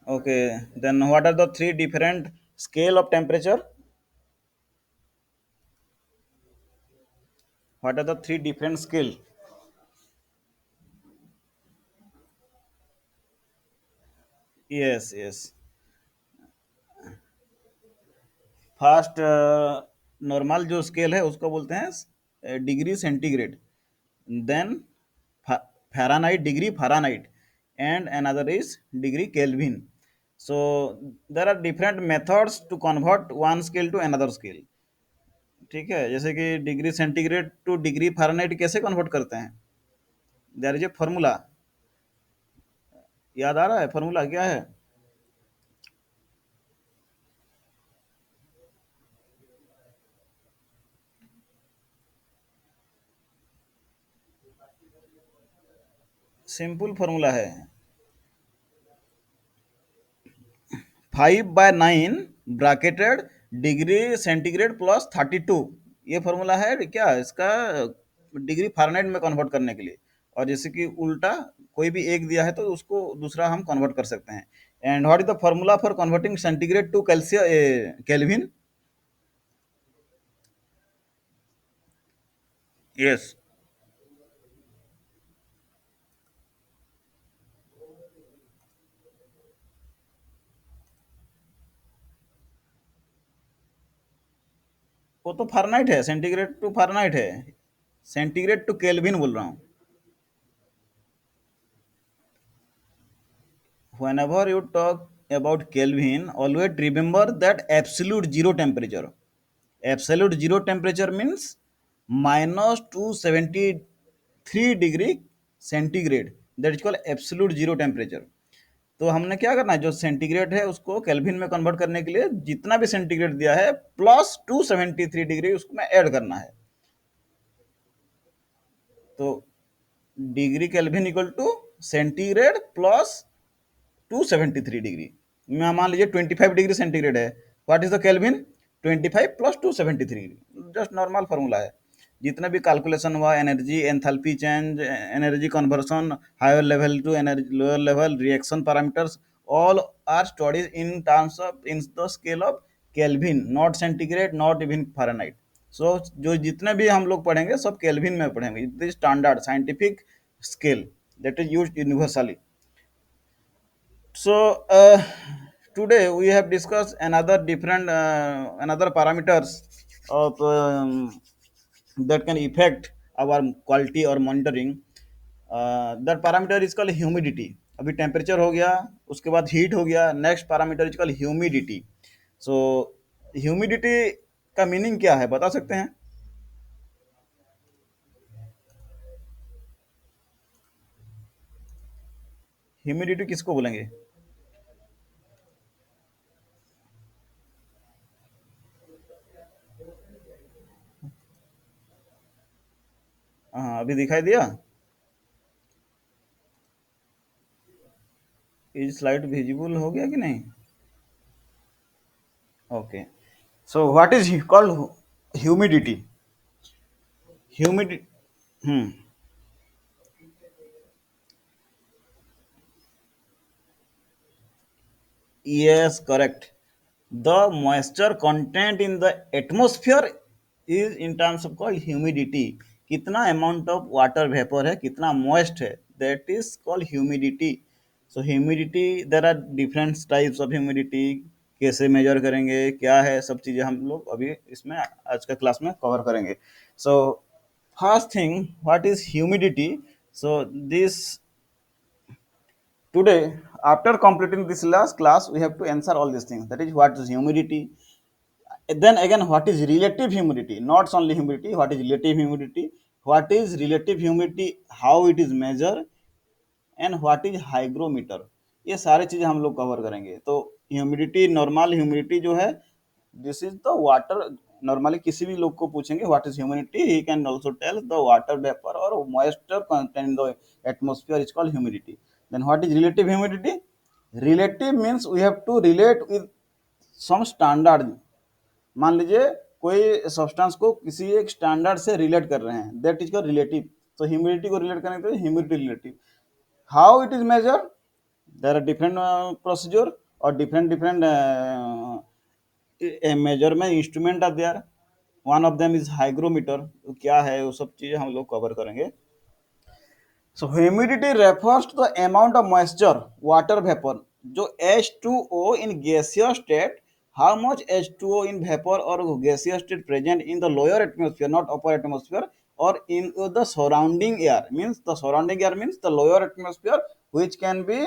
Okay, then what are the three different scale of temperature? What are the three different scale? Yes, yes. First normal जो scale है उसको बोलते हैं degree centigrade, then Fahrenheit degree Fahrenheit, and another is degree Kelvin. So there are different methods to convert one scale to another scale. ठीक है, जैसे कि degree centigrade to degree Fahrenheit कैसे कन्वर्ट करते हैं? There is a formula. याद आ रहा है फॉर्मूला क्या है? सिंपल फॉर्मूला है, 5/9 ब्रैकेटेड डिग्री सेंटीग्रेड प्लस 32. ये फॉर्मूला है क्या इसका, डिग्री फ़ारेनहाइट में कन्वर्ट करने के लिए. और जैसे कि उल्टा कोई भी एक दिया है तो उसको दूसरा हम कन्वर्ट कर सकते हैं. And what is the formula for converting centigrade to Kelvin? Yes. वो तो फ़ारेनहाइट है, सेंटीग्रेड टू फ़ारेनहाइट है. सेंटीग्रेड टू केल्विन बोल रहा हूँ. Whenever you talk about Kelvin, always remember that absolute zero temperature. Absolute zero temperature means minus 273 degree centigrade. That is called absolute zero temperature. तो हमने क्या करना है, जो सेंटीग्रेड है उसको केल्विन में कन्वर्ट करने के लिए जितना भी सेंटीग्रेड दिया है प्लस 273 डिग्री उसको में ऐड करना है. तो degree Kelvin equal to centigrade plus 273 degree. मैं मान लीजिए 25 डिग्री सेंटीग्रेड है. What is the Kelvin? 25 plus 273. Just normal formula है. जितना भी कैलकुलेशन हुआ, energy, enthalpy change, energy conversion, higher level to energy lower level, reaction parameters, all are studies in terms of in the scale of Kelvin, not centigrade, not even Fahrenheit. So जो जितने भी हम लोग पढ़ेंगे सब kelvin में पढ़ेंगे. It is standard scientific scale that is used universally. So today we have discussed another different another parameters of that can affect our quality or monitoring. That parameter is called humidity. अभी temperature हो गया, उसके बाद heat हो गया, next parameter is called humidity. So humidity का meaning क्या है बता सकते हैं? ह्यूमिडिटी किसको बोलेंगे? हाँ, अभी दिखाई दिया. इज स्लाइड विजिबल हो गया कि नहीं? Okay. So what is called humidity? Humidity. Hmm. Yes, correct. The moisture content in the atmosphere is in terms of called humidity. कितना amount of water vapor है, कितना moist है, that is called humidity. So humidity, there are different types of humidity. कैसे measure करेंगे, क्या है, सब चीज़ें हम लोग अभी इसमें आज का क्लास में कवर करेंगे. So first thing, what is humidity? So this today, after completing this last class, we have to answer all these things. That is what is humidity. Then again, what is relative humidity? Not only humidity, what is relative humidity? What is relative humidity? How it is measured? And what is hygrometer. ये सारी चीज़ें हम लोग cover करेंगे. तो humidity, normal humidity जो है, this is the water. Normally किसी भी लोग को पूछेंगे what is humidity, he can also tell the water vapour और moisture content in the atmosphere is called humidity. Then what is relative humidity? Relative means we have to relate with some standard. मान लीजिए कोई substance को किसी एक standard से relate कर रहे हैं, दैट इज कॉल्ड रिलेटिव. तो ह्यूमिडिटी को रिलेट करेंगे तो humidity relative. How it is measure? there are different procedure or different measurement instrument are there. One of them is hygrometer. तो क्या है वो सब चीजें हम लोग कवर करेंगे. So humidity refers to the amount of moisture, water vapor, जो H2O in gaseous state, how much H2O in vapor or gaseous state present in the lower atmosphere, not upper atmosphere, or in the surrounding air. Means the surrounding air means the lower atmosphere, which can be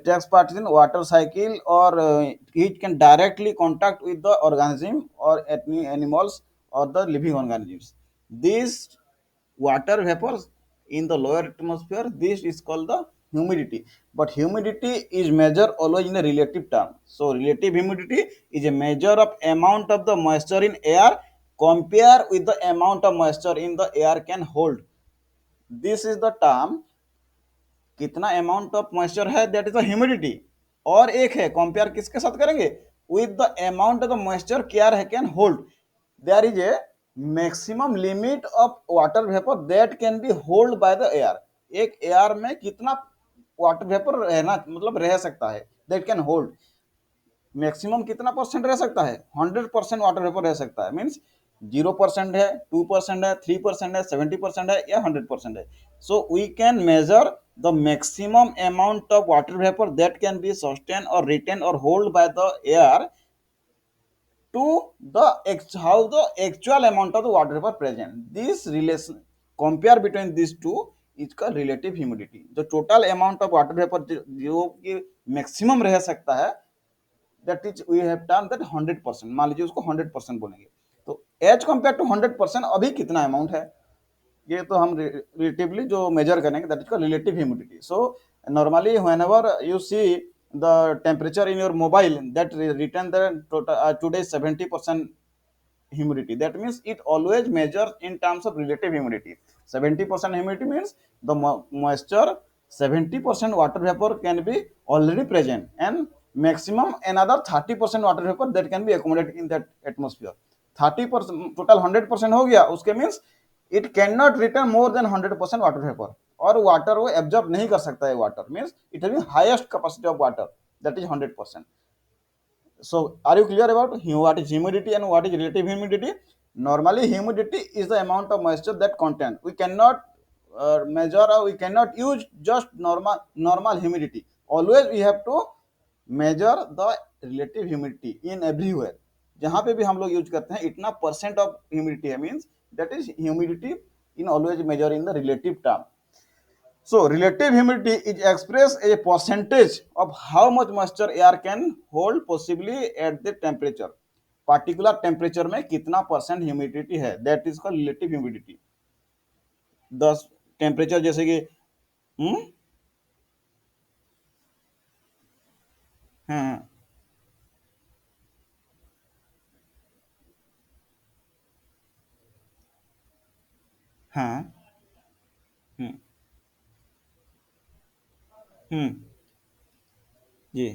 takes part in water cycle, or it can directly contact with the organism or any animals or the living organisms. These water vapors in the lower atmosphere, this is called the humidity. But humidity is measured always in a relative term. So relative humidity is a measure of amount of the moisture in air compare with the amount of moisture in the air can hold. This is the term कितना amount of moisture है, that is the humidity. और एक है compare किसके साथ करेंगे, with the amount of the moisture care है can hold. There is a maximum limit of water vapour that can be hold by the air. एक air में कितना वाटर वेपर रहना मतलब रह सकता है, दैट कैन होल्ड. मैक्सिमम कितना परसेंट रह सकता है, 100% वाटर वेपर रह सकता है. मीन्स 0% है, 2% है, 3% है, 70% है या 100% है. So we can measure the maximum amount of water vapour that can be sustain और रिटेन और hold by the air to how the actual amount of the water vapor present. This relation compare between these two is called relative humidity. जो total amount of water vapour जो कि maximum रह सकता है, that is we have term that 100%. मान लीजिए उसको 100% बोलेंगे, तो एज कंपेयर टू 100% अभी कितना अमाउंट है, ये तो हम रिलेटिवली जो मेजर करेंगे, that is called relative humidity. So normally whenever you see the temperature in your mobile that written the today 70% humidity, that means it always measures in terms of relative humidity. 70% humidity means the moisture 70% water vapor can be already present, and maximum another 30% water vapor that can be accommodated in that atmosphere. 30% total 100% हो गया, उसके means it cannot return more than 100% water vapor, और water वो absorb नहीं कर सकता है. Water means it having highest capacity of water, that is 100%. So are you clear about what is humidity and what is relative humidity? Normally humidity is the amount of moisture that content. We cannot measure, or we cannot use just normal humidity. Always we have to measure the relative humidity in everywhere. जहाँ पे भी हम लोग use करते हैं इतना percent of humidity है, means that is humidity in always measure in the relative term. So relative humidity is expressed as a percentage of how much moisture air can hold possibly at the temperature. Particular temperature में कितना percent humidity है, that is called relative humidity. 10 temperature जैसे कि हाँ हाँ हम्म हम्म जी.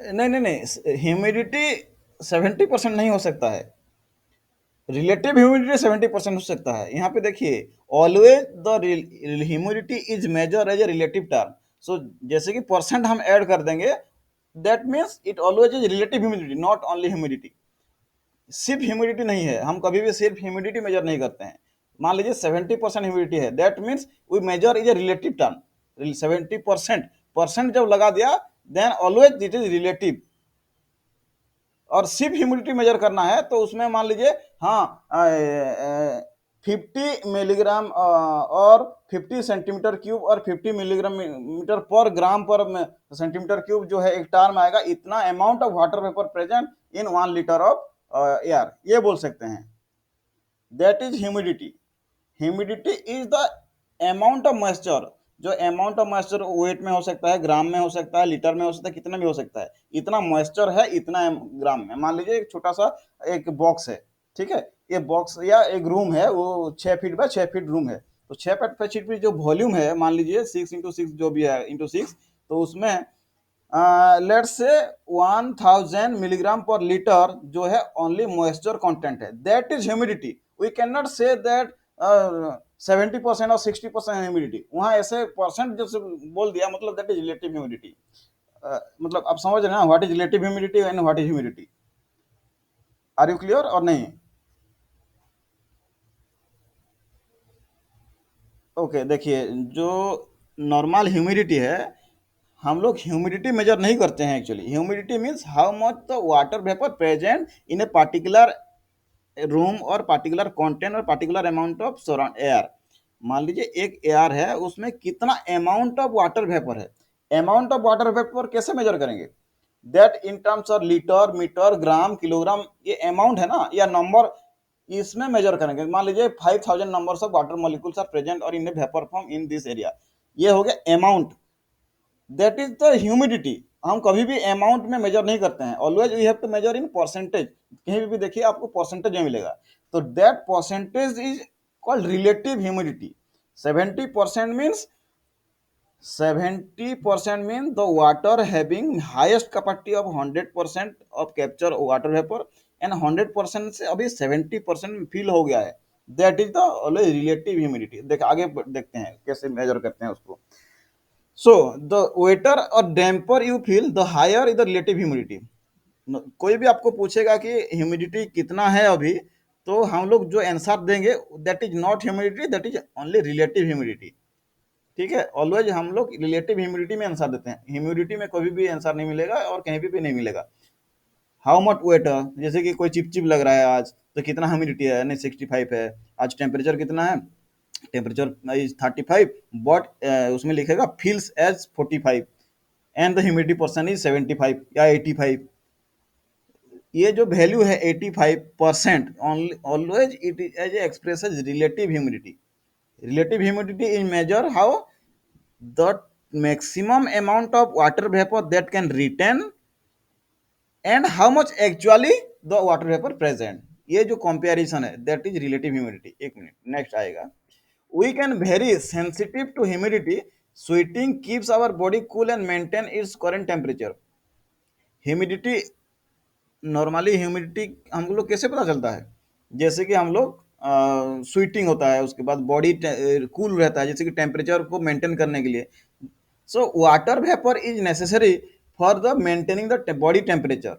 नहीं नहीं नहीं, ह्यूमिडिटी 70% नहीं हो सकता है. रिलेटिव ह्यूमिडिटी 70% हो सकता है. यहाँ पे देखिए, always the humidity is measure as a relative term. So जैसे कि परसेंट हम ऐड कर देंगे, that means it always is relative humidity, not only humidity. सिर्फ ह्यूमिडिटी नहीं है, हम कभी भी सिर्फ ह्यूमिडिटी मेजर नहीं करते हैं. मान लीजिए 70% ह्यूमिडिटी है, that means we measure is a relative term. 70% percent जब लगा दिया, then always it is relative. और सिर्फ ह्यूमिडिटी मेजर करना है तो उसमें मान लीजिए हाँ 50 मिलीग्राम और 50 सेंटीमीटर क्यूब और 50 मिलीग्राम मीटर पर ग्राम पर सेंटीमीटर क्यूब जो है एक टर्म आएगा, इतना amount of water vapour present in 1 litre of air, ये बोल सकते हैं. That is humidity. Humidity is the amount of moisture. जो अमाउंट ऑफ मॉइस्चर वेट में हो सकता है, ग्राम में हो सकता है, लीटर में हो सकता है, कितना भी हो सकता है. इतना मॉइस्चर है इतना ग्राम में. मान लीजिए एक छोटा सा एक बॉक्स है, ठीक है, ये बॉक्स या एक रूम है, वो 6 फीट बाय 6 फीट रूम है. तो 6 फीट जो वॉल्यूम है, मान लीजिए 6 × 6 जो भी है × 6, तो उसमें लेट्स से 1000 मिलीग्राम पर लीटर जो है ओनली मॉइस्चर कंटेंट है, that is humidity. We can not say that 70% और 60% ह्यूमिडिटी, वहाँ ऐसे परसेंट जैसे बोल दिया, मतलब दैट इज रिलेटिव ह्यूमिडिटी। मतलब आप समझ रहे हैं ना, what is relative humidity and what is humidity. Are you clear और नहीं? ओके, देखिए, जो नॉर्मल ह्यूमिडिटी है, हम लोग ह्यूमिडिटी मेजर नहीं करते हैं actually. Humidity means how much the water vapour present in a particular room और पार्टिकुलर कंटेंट और particular amount of surround air. मान लीजिए एक एयर है, उसमें कितना अमाउंट ऑफ वाटर वेपर है। अमाउंट ऑफ वाटर वेपर कैसे मेजर करेंगे? That in terms of litre, metre, gram, kilogram, ये अमाउंट है ना, या नंबर, इसमें मेजर करेंगे। मान लीजिए 5000 numbers of water molecules are present और in a vapour form in this area, ये हो गया amount. That is the humidity. हम कभी भी अमाउंट में मेजर नहीं करते हैं, always we have to measure in percentage. कहीं भी देखिए आपको परसेंटेज में मिलेगा, तो that percentage is called relative humidity. 70% means 70% mean the water having highest capacity of 100% of capture water vapour, and 100% से अभी 70% फिल हो गया है। That is the always relative humidity. देख आगे देखते हैं कैसे मेजर करते हैं उसको। सो द वेटर और damper you feel the higher is the relative humidity. कोई भी आपको पूछेगा कि ह्यूमिडिटी कितना है अभी, तो हम लोग जो आंसर देंगे that is not humidity, that is only relative humidity. ठीक है, ऑलवेज हम लोग रिलेटिव ह्यूमिडिटी में आंसर देते हैं, ह्यूमिडिटी में कभी भी आंसर नहीं मिलेगा और कहीं भी नहीं मिलेगा। हाउ मच वेटर, जैसे कि कोई चिपचिप लग रहा है आज, तो कितना ह्यूमिडिटी है? नहीं, 65 है। आज टेम्परेचर कितना है? टेम्परेचर इज 35, बट उसमें लिखेगा feels as 45, and the humidity percent is 75 या 85। ये जो वैल्यू है 85%, always it is as express as relative humidity. Relative humidity is measure how the maximum amount of water vapor that can retain and how much actually the water vapor present। ये जो comparison है that is relative humidity. एक minute, next आएगा। We can very sensitive to humidity, sweating keeps our body cool and maintain its current temperature. Humidity, normally humidity हम लोग कैसे पता चलता है? जैसे कि हम लोग स्वीटिंग होता है, उसके बाद बॉडी कूल रहता है, जैसे कि टेम्परेचर को मेंटेन करने के लिए। So water vapor is necessary for the maintaining the body temperature.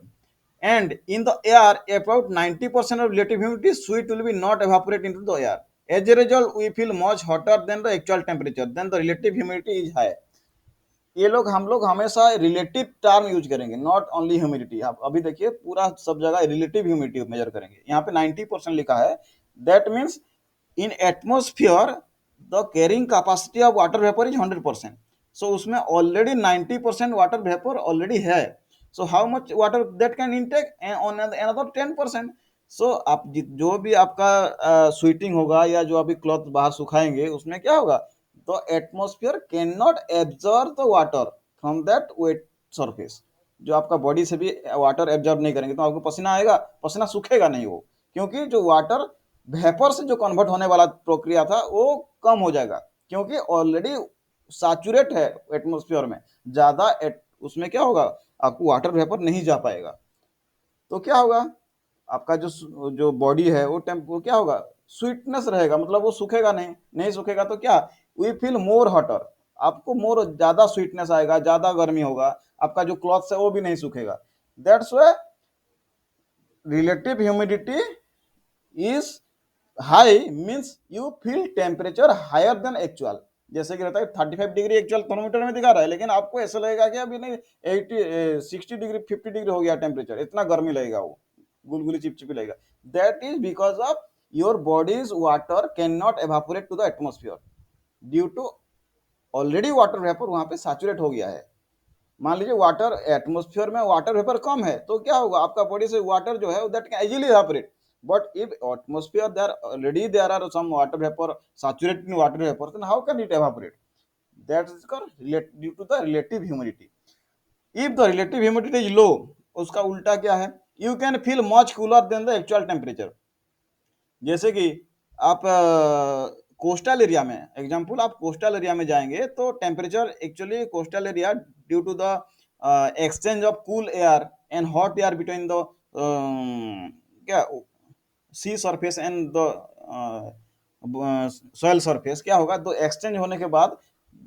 And in the air, about 90% of relative humidity, sweat will be not evaporate into the air. As a result, we feel much hotter than the actual temperature. Then the relative humidity is high. ये लोग हम लोग हमेशा relative term use करेंगे, not only humidity. आप अभी देखिए पूरा सब जगह रिलेटिव ह्यूमिडिटी मेजर करेंगे। यहाँ पे 90% लिखा है, that means in atmosphere the carrying capacity of water vapour is 100%। सो उसमें ऑलरेडी 90% वाटर वेपर ऑलरेडी है। So how much water that can intake on another 10%। सो आप जो भी आपका स्वीटिंग होगा या जो अभी क्लॉथ बाहर सुखाएंगे, उसमें क्या होगा? the atmosphere cannot absorb the water from that wet surface। जो आपका बॉडी से भी वाटर एब्जॉर्ब नहीं करेंगे, तो आपको पसीना आएगा, पसीना सूखेगा नहीं वो, क्योंकि जो वाटर वेपर से जो कन्वर्ट होने वाला प्रक्रिया था वो कम हो जाएगा, क्योंकि ऑलरेडी सैचुरेट है एटमोस्फियर में ज्यादा। उसमें क्या होगा? आपको वाटर वेपर नहीं जा पाएगा, तो क्या होगा? आपका जो जो बॉडी है वो क्या होगा? स्वीटनेस रहेगा, मतलब वो सूखेगा नहीं। नहीं सूखेगा तो क्या? We feel more hotter. आपको मोर ज्यादा स्वीटनेस आएगा, ज्यादा गर्मी होगा, आपका जो क्लॉथ है वो भी नहीं सूखेगा। That's why relative humidity is high, means you feel temperature higher than actual. जैसे कि रहता है 35 डिग्री एक्चुअल थर्मोमीटर में दिखा रहा है, लेकिन आपको ऐसा लगेगा कि अभी नहीं, 60 डिग्री 50 डिग्री हो गया टेम्परेचर, इतना गर्मी लगेगा, वो गुलगुली चिपचिपी लगेगा। That is because of your body's water can not evaporate to the atmosphere due to already water vapour वहां पे सैचुरेट हो गया है। मान लीजिए वाटर एटमोस्फियर में वाटर वेपर कम है, तो क्या होगा? आपका बॉडी से वाटर जो है that can easily evaporate. But if atmosphere there already there are some water vapour saturated in water vapour, then how can it evaporate? That is called due to the relative humidity. If the relative humidity is low, उसका उल्टा क्या है? You can feel much cooler than the actual temperature. जैसे कि आप coastal area में, example आप coastal area में जाएंगे तो temperature actually coastal area due to the exchange of cool air and hot air between the क्या sea surface and the soil surface, क्या होगा, तो एक्सचेंज होने के बाद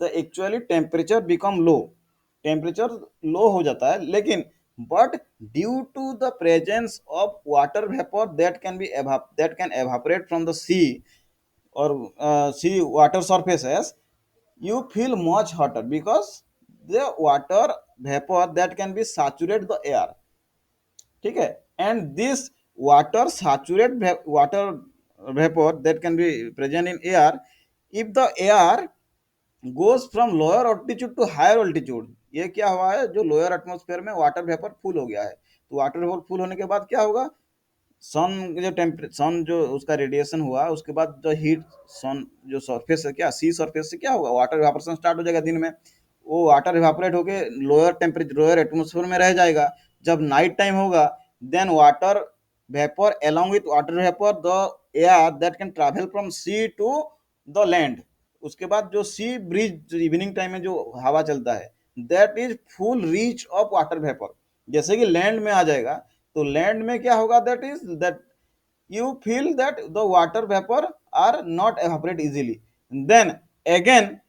the actually temperature become low, temperature low हो जाता है, लेकिन but due to the presence of water vapour that can evaporate from the sea or sea water surfaces, you feel much hotter because the water vapor that can be saturate the air, ठीक है, and this water vapor that can be present in air, if the air goes from lower altitude to higher altitude, ये क्या हुआ है, जो lower atmosphere में water vapour full हो गया है, तो वाटर वेपर फुल होने के बाद क्या होगा, सन जो उसका रेडिएशन हुआ, उसके बाद जो हीट, सन जो सरफेस है, क्या सी सरफेस से क्या होगा, वाटर इवापोरेशन स्टार्ट हो जाएगा दिन में, वो वाटर इवापोरेट होके लोअर एटमोसफियर में रह जाएगा। जब नाइट टाइम होगा, then water vapour along with water vapour the air that can travel from sea to the land, उसके बाद जो सी ब्रीज इवनिंग टाइम में जो हवा चलता है, that is full reach of water vapour, जैसे कि लैंड में आ जाएगा, तो लैंड में क्या होगा, that you feel that the water vapor are not evaporate easily, then again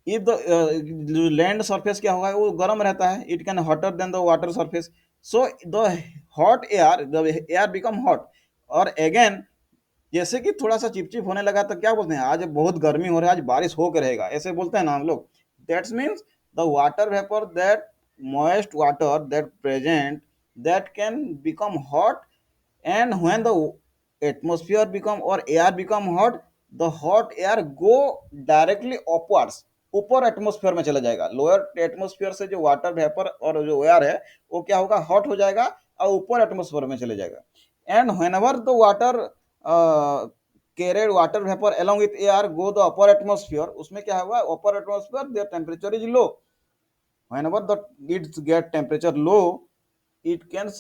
if the land surface क्या होगा, वो गर्म रहता है, it can hotter than the water surface, so the the air become hot, और again जैसे कि थोड़ा सा चिपचिप होने लगा तो क्या बोलते हैं, आज बहुत गर्मी हो रहा है, आज बारिश होकर रहेगा, ऐसे बोलते हैं ना हम लोग, that's means the water vapour that moist water that present that can become hot, and when the atmosphere become or air become hot, the hot air go directly upwards, ऊपर एटमोस्फेयर में चला जाएगा, लोअर एटमोस्फेयर से जो water vapour और जो air है, वो क्या होगा, हॉट हो जाएगा और ऊपर एटमोस्फेयर में चले जाएगा, and whenever the water carried water vapor along with air go the upper atmosphere, उसमें क्या होगा, upper atmosphere their temperature is low, whenever the it get temperature low, it can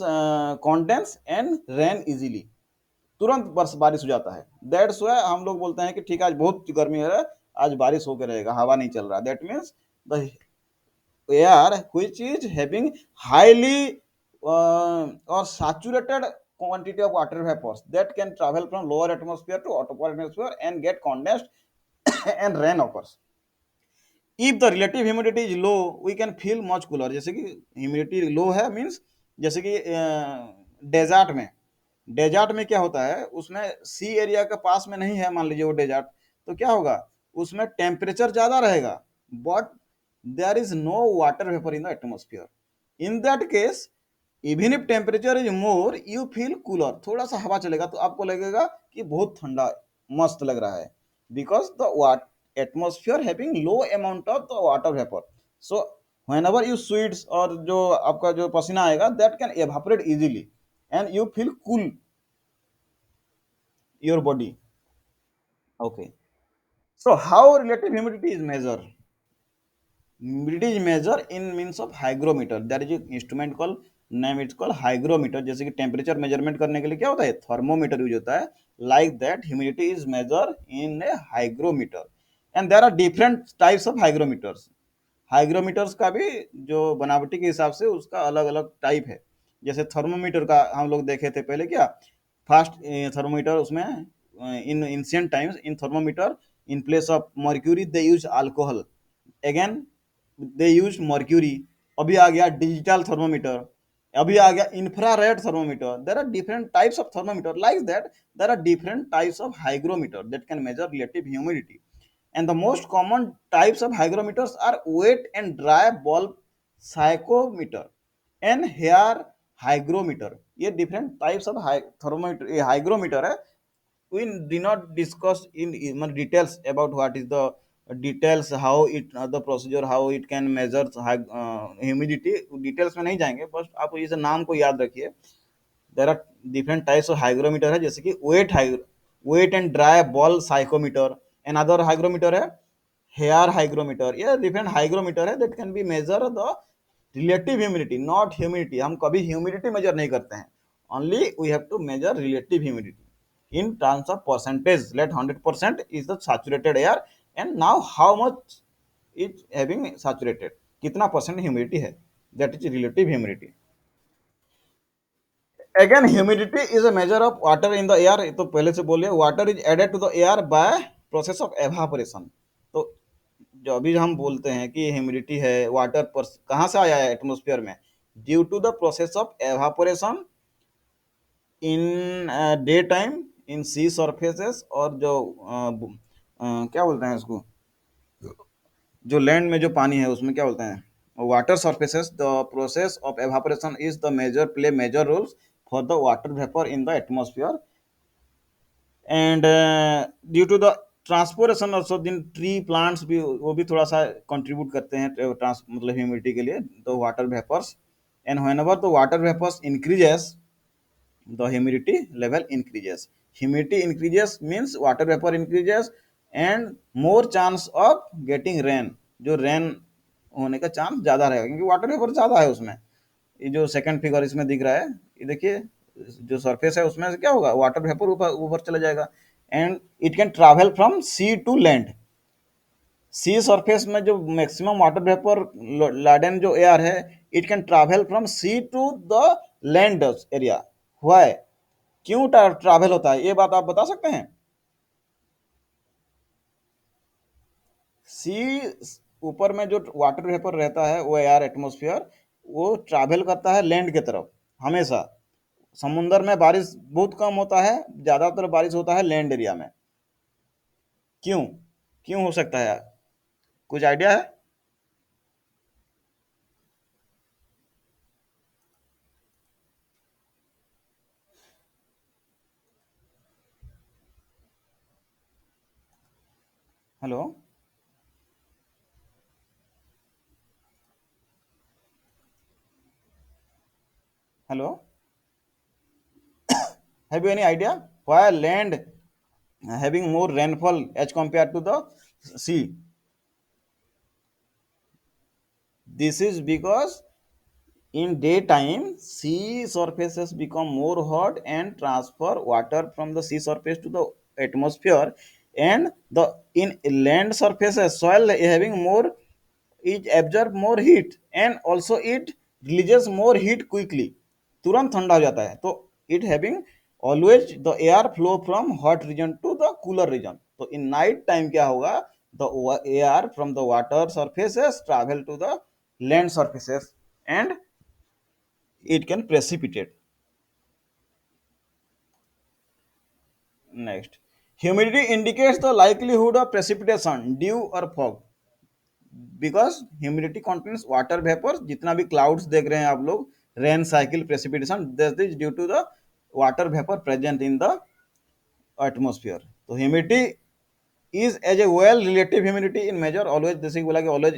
condense and rain easily, तुरंत बर्स बारिश हो जाता है, that's why हम लोग बोलते हैं कि ठीक है आज बहुत गर्मी है, आज बारिश होकर रहेगा, हवा नहीं चल रहा, that means the air which is having highly or saturated quantity of water vapors that can travel from lower atmosphere to upper atmosphere and get condensed and rain occurs. If the relative humidity is low, we can feel much cooler, जैसे कि humidity लो है means, जैसे कि desert में, desert में क्या होता है, उसमें सी एरिया के पास में नहीं है, मान लीजिए वो डेजर्ट, तो क्या होगा, उसमें टेम्परेचर ज्यादा रहेगा, but there is no water vapour in the atmosphere, in that case even if temperature is more you feel cooler, थोड़ा सा हवा चलेगा तो आपको लगेगा कि बहुत ठंडा मस्त लग रहा है, because the atmosphere having low amount of the water vapor, so whenever you sweats और जो आपका जो पसीना आएगा, that can evaporate easily and you feel cool your body. Okay, so how relative humidity is measured? Humidity is measured in means of hygrometer, that is an instrument called, name it's called hygrometer, जैसे कि temperature measurement करने के लिए क्या होता है, thermometer use होता है, like that humidity is measure in a hygrometer, and there are different types of hygrometers, hygrometers का भी जो बनावटी के हिसाब से उसका अलग अलग टाइप है, जैसे थर्मोमीटर का हम लोग देखे थे पहले, क्या फास्ट थर्मोमीटर, उसमें in ancient times in thermometer in place of mercury they use alcohol, again they use mercury, अभी आ गया डिजिटल थर्मोमीटर, अभी आ गया infrared thermometer, there are different types of thermometer, like that there are different types of hygrometer that can measure relative humidity, and the most common types of hygrometers are wet and dry bulb psychometer and hair hygrometer, ये different types of thermometer, ये hygrometer है, we do not discuss in details about what is the details, how it the procedure, how it can measure humidity, details में नहीं जाएंगे, बस आप इस नाम को याद रखिए, there are different types of hygrometer है, जैसे कि wet and dry bulb psychrometer, another hygrometer है हेयर हाइग्रोमीटर, ये डिफरेंट हाइग्रोमीटर है that can be measure the relative humidity, not humidity, हम कभी ह्यूमिडिटी मेजर नहीं करते हैं, only we have to measure relative humidity in terms of percentage, let 100% is the saturated air, and now how much is having saturated, कितना percent humidity है, that is relative humidity. Again humidity is a measure of water in the air, तो पहले से बोलिए water is added to the air by process of evaporation. तो जो अभी हम बोलते हैं कि ह्यूमिडिटी है, वाटर पर कहाँ से आया है एटमोस्फियर में, due to the process of evaporation in day time in sea surfaces, और जो क्या बोलते हैं इसको, जो लैंड में जो पानी है उसमें क्या बोलते हैं, water surfaces, the process of evaporation is the major play major roles for the water vapour in the atmosphere, and due to the transpiration also, जिन ट्री प्लांट्स भी वो भी थोड़ा सा कंट्रीब्यूट करते हैं ट्रांस मतलब ह्यूमिडिटी के लिए, the water vapours, and whenever the water vapours increases the humidity level increases. Humidity increases means water vapor increases and more chance of getting rain, जो रेन होने का चांस ज़्यादा रहेगा क्योंकि वाटर वेपर ज़्यादा है उसमें। ये जो सेकंड फिगर इसमें दिख रहा है, ये देखिए, जो सरफेस है उसमें से क्या होगा, वाटर वेपर ऊपर ऊपर चला जाएगा, and it can travel from sea to land. Sea surface में जो मैक्सिमम वाटर वेपर लाडेन जो एयर है, it can travel from sea to the land area. Why, क्यों ट्रैवल होता है, ये बात आप बता सकते हैं। सी ऊपर में जो वाटर वेपर रहता है वो एयर एटमॉस्फेयर, वो ट्रैवल करता है लैंड की तरफ हमेशा। समुंदर में बारिश बहुत कम होता है, ज्यादातर बारिश होता है लैंड एरिया में। क्यों, क्यों हो सकता है, कुछ आइडिया है। Hello, hello, have you any idea why land having more rainfall as compared to the sea? This is because in daytime, sea surfaces become more hot and transfer water from the sea surface to the atmosphere, and the in land surfaces, soil having more, it absorb more heat and also it releases more heat quickly, तुरंत ठंडा हो जाता है। तो it having always the air flow from hot region to the cooler region. तो in night time क्या होगा, the air from the water surfaces travel to the land surfaces and it can precipitate. Next, humidity indicates the likelihood of precipitation, dew or fog, because humidity contains water vapour, जितना भी clouds देख रहे हैं आप लोग, rain cycle, precipitation, this is due to the water vapour present in the atmosphere. तो humidity is as a well relative humidity in measure, always जैसे कि बोला कि always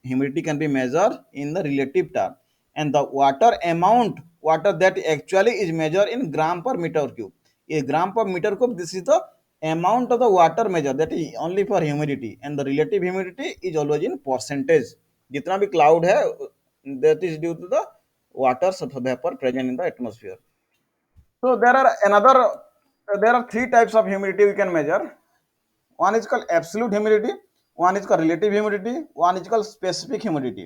humidity can be measured in the relative term, and the water amount, water that actually is measured in gram per meter cube, ये gram per meter cube, this is the amount of the water measure that is only for humidity, and the relative humidity is always in percentage, जितना भी cloud है that is due to the water vapor present in the atmosphere. So there are three types of humidity we can measure. One is called absolute humidity, one is called relative humidity, one is called specific humidity.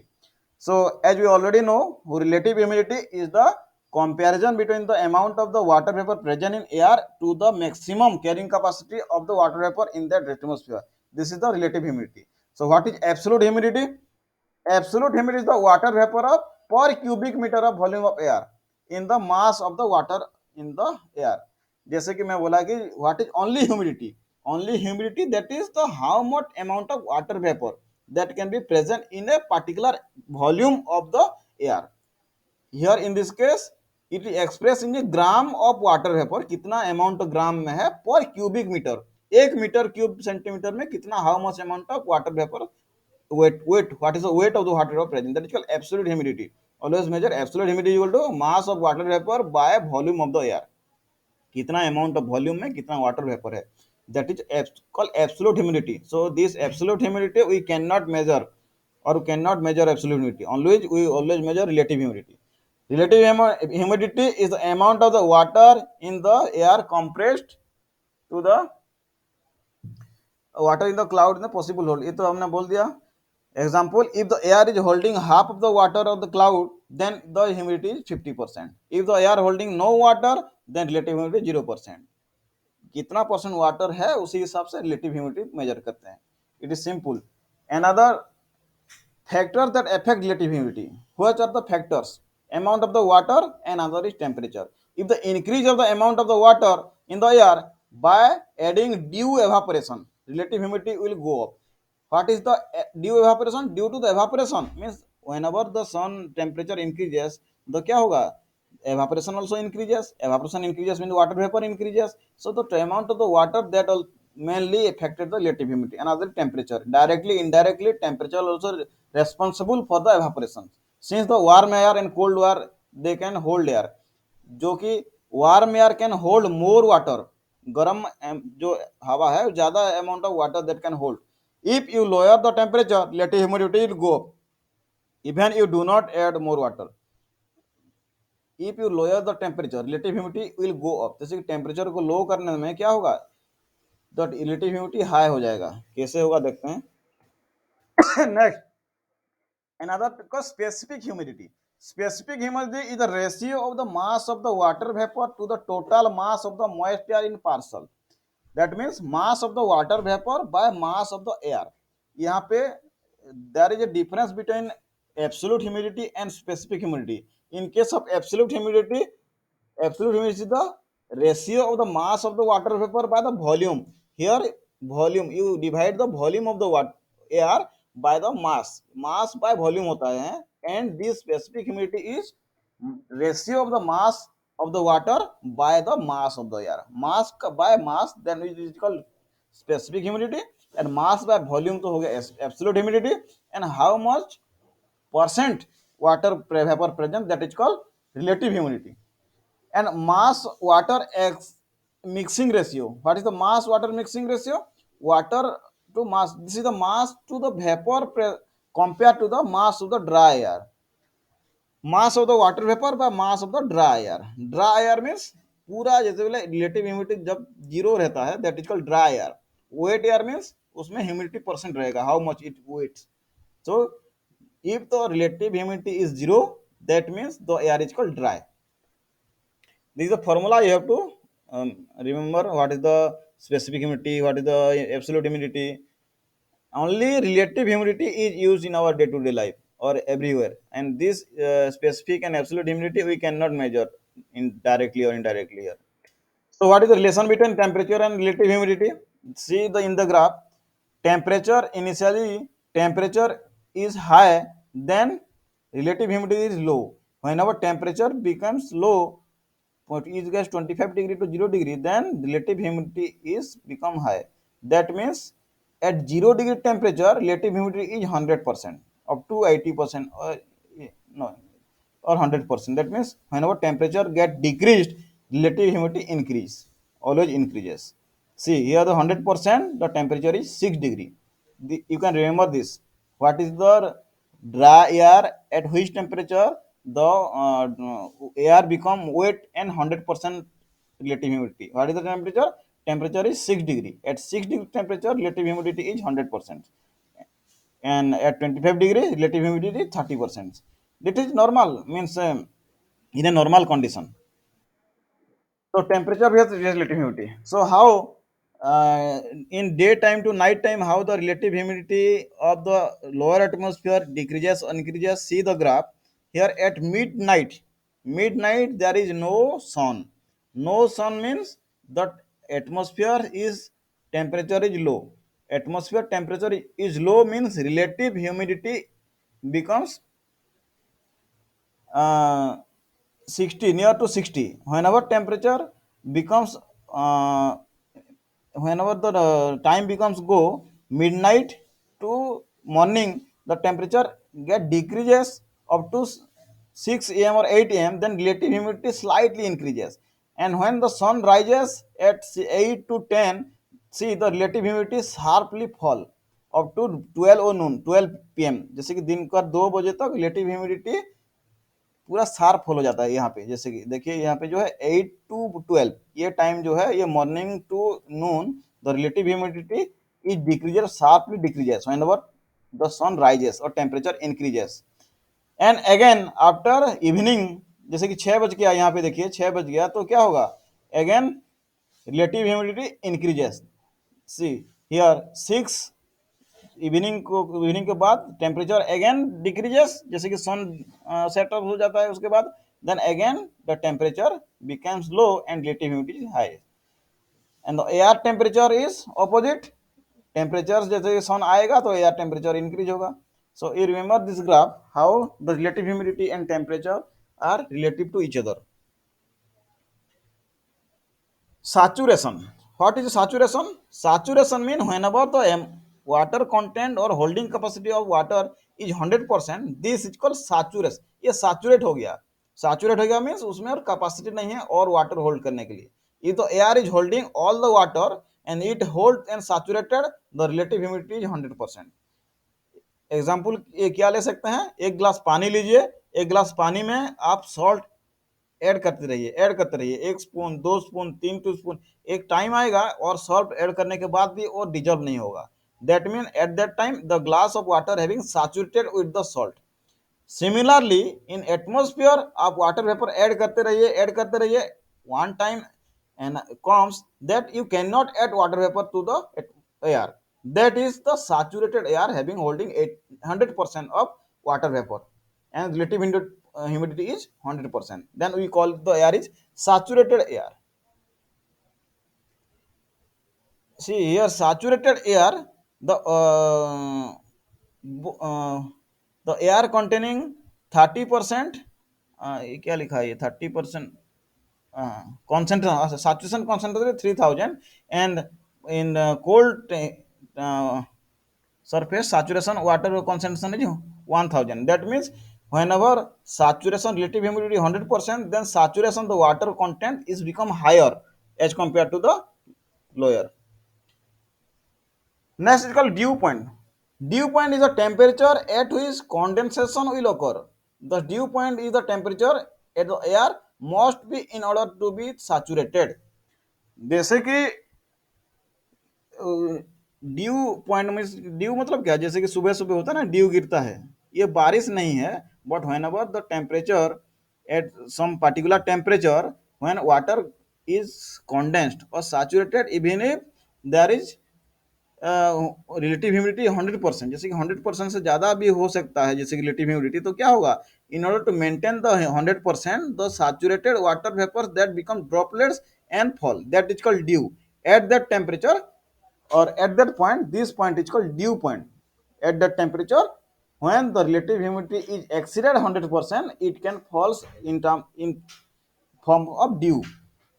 So as we already know, relative humidity is the comparison between the amount of the water vapor present in air to the maximum carrying capacity of the water vapor in that atmosphere. This is the relative humidity. So what is absolute humidity? Absolute humidity is the water vapor of per cubic meter of volume of air in the mass of the water in the air. जैसे कि मैं बोला कि what is only humidity? Only humidity, that is the how much amount of water vapor that can be present in a particular volume of the air. Here in this case it is expressed in a gram of water vapor, कितना amount ग्राम में है per cubic meter, एक metre cube centimetre में कितना, how much amount of water vapor, weight, what is the weight of the water vapor present, that is called absolute humidity. Always measure absolute humidity equal to mass of water vapor by volume of the air, कितना amount of volume में कितना water vapour है, that is called absolute humidity. So this absolute humidity we can not measure, or we cannot measure absolute humidity, always we always measure relative humidity. Relative humidity is the amount of the water in the air compressed to the water in the cloud in the possible hold, ये तो हमने बोल दिया। Example, if the air is holding half of the water of the cloud, then the humidity is 50%. If the air holding no water, then relative humidity 0%. कितना percent water है उसी हिसाब से रिलेटिव ह्यूमिडिटी मेजर करते हैं. It is simple. Another factors that affect relative humidity. Which are the factors? Amount of the water and another is temperature. If the increase of the amount of the water in the air by adding dew evaporation, relative humidity will go up. What is the dew evaporation? Due to the evaporation means whenever the sun temperature increases, the क्या होगा? Evaporation also increases. Evaporation increases means water vapor increases. So the amount of the water that mainly affected the relative humidity. Another temperature. Directly, indirectly, temperature also responsible for the evaporation. Since the warm air and cold air they can hold air, जो कि warm air can hold more water. गर्म जो हवा है ज्यादा amount of water that can hold. If you lower the temperature, relative humidity will go up. Even you do not add more water. If you lower the temperature relative humidity will go up. जैसे कि temperature को लो करने में क्या होगा, the relative humidity high हो जाएगा. कैसे होगा देखते हैं. Next, another because specific humidity. Specific humidity is the ratio of the mass of the water vapor to the total mass of the moist air in parcel. That means mass of the water vapor by mass of the air. यहाँ पे there is a difference between absolute humidity and specific humidity. In case of absolute humidity is the ratio of the mass of the water vapor by the volume. Here volume, you divide the volume of the air by the mass. Mass by volume होता है. And this specific humidity is ratio of the mass of the water by the mass of the air. Mass by mass, then it is called specific humidity, and mass by volume तो हो गया absolute humidity. And how much percent water vapor present, that is called relative humidity. And mass water mixing ratio. What is the mass water mixing ratio? Water to mass. This is the mass to the vapor compared to the mass of the dry air. Mass of the water vapor by mass of the dry air. Dry air means पूरा जैसे बोले relative humidity जब zero रहता है, that is called dry air. Wet air means उसमें humidity percent रहेगा, how much it wets. So if the relative humidity is zero, that means the air is called dry. This is the formula you have to remember. What is the specific humidity, what is the absolute humidity. Only relative humidity is used in our day-to-day life or everywhere, and this specific and absolute humidity we cannot measure in directly or indirectly here. So what is the relation between temperature and relative humidity? See the in the graph, temperature initially, temperature is high, then relative humidity is low. Whenever temperature becomes low, what is gas 25 degree to 0 degree, then relative humidity is become high. That means at 0 degree temperature relative humidity is 100% up to 80%, or no, or 100%. That means whenever temperature get decreased, relative humidity increase, always increases. See here the 100%, the temperature is 6 degree. You can remember this. What is the dry air, at which temperature the air become wet and 100% relative humidity. What is the temperature? Temperature is 6 degree. At 6 degree temperature relative humidity is 100%, and at 25 degree relative humidity is 30%. This is normal, means in a normal condition. So temperature versus relative humidity. So how in daytime to night time, how the relative humidity of the lower atmosphere decreases or increases? See the graph here. At midnight, midnight there is no sun. No sun means that atmosphere is temperature is low. Atmosphere temperature is low means relative humidity becomes uh, 60, near to 60. Whenever temperature becomes whenever the time becomes go midnight to morning, the temperature get decreases up to 6 a.m. or 8 a.m. Then relative humidity slightly increases, and when the sun rises at 8 to 10, see the relative humidity sharply fall up to 12 or noon 12 p.m. जैसे कि दिन का 2 बजे तक relative humidity पूरा sharp fall हो जाता है. यहाँ पे जैसे कि देखिए यहाँ पे जो है 8 to 12 ये टाइम जो है, ये morning to noon, the relative humidity is decreases, sharply decreases. Whenever the sun rises or temperature increases. And again after evening, जैसे कि 6 बज गया, यहाँ पे देखिए 6 बज गया, तो क्या होगा, again relative humidity increases. See here 6, evening के बाद टेम्परेचर अगेन डिक्रीजेस, जैसे कि सन सेट हो जाता है उसके बाद, then again the temperature becomes low and relative humidity high. And the air temperature is opposite, temperature जैसे सन आएगा तो एयर टेम्परेचर इंक्रीज होगा। So you remember this graph how the relative humidity and temperature are relative to each other. Saturation. What is saturation? Saturation means whenever the water content or holding capacity of water is 100%, this is called saturation. ये saturate हो गया, saturate हो गया means उसमें और capacity नहीं है और water hold करने के लिए। ये तो air is holding all the water and it holds and saturated, the relative humidity is 100%. Example ये क्या ले सकते हैं, एक गिलास पानी लीजिए, एक गिलास पानी में आप सॉल्ट ऐड करते रहिए, ऐड करते रहिए, 1 स्पून, 2 स्पून, 3 स्पून, एक टाइम आएगा और सॉल्ट ऐड करने के बाद भी वो डिजॉल्व नहीं होगा। That mean at that time the glass of water having saturated with the salt. Similarly in atmosphere आप वाटर वेपर ऐड करते रहिए, ऐड करते रहिए, one time and comes that you cannot add water vapor to the air, that is the saturated air having holding 100% of water vapor and relative humidity is 100%, then we call the air is saturated air. See here saturated air, the uh, the air containing 30%, ये क्या लिखा है, ये 30% concentration, saturation concentration 3000, and in cold surface saturation water concentration is 1000. That means whenever saturation relative humidity 100%, then saturation the water content is become higher as compared to the lower. Next is called dew point. Dew point is the temperature at which condensation will occur. The dew point is the temperature at the air must be in order to be saturated. जैसे कि due point में, due मतलब क्या, जैसे कि सुबह सुबह होता है ना ड्यू गिरता है, ये बारिश नहीं है, but whenever the temperature at some particular temperature, when water is condensed और saturated, even if there is relative humidity 100%, जैसे कि 100% से ज़्यादा भी हो सकता है, जैसे कि रिलेटिव ह्यूमिडिटी, तो क्या होगा, in order to maintain the 100%, the saturated water vapours that become droplets and fall, that is called dew at that temperature, or at that point, this point is called dew point. At that temperature, when the relative humidity is exceeded 100%, it can falls in form of dew.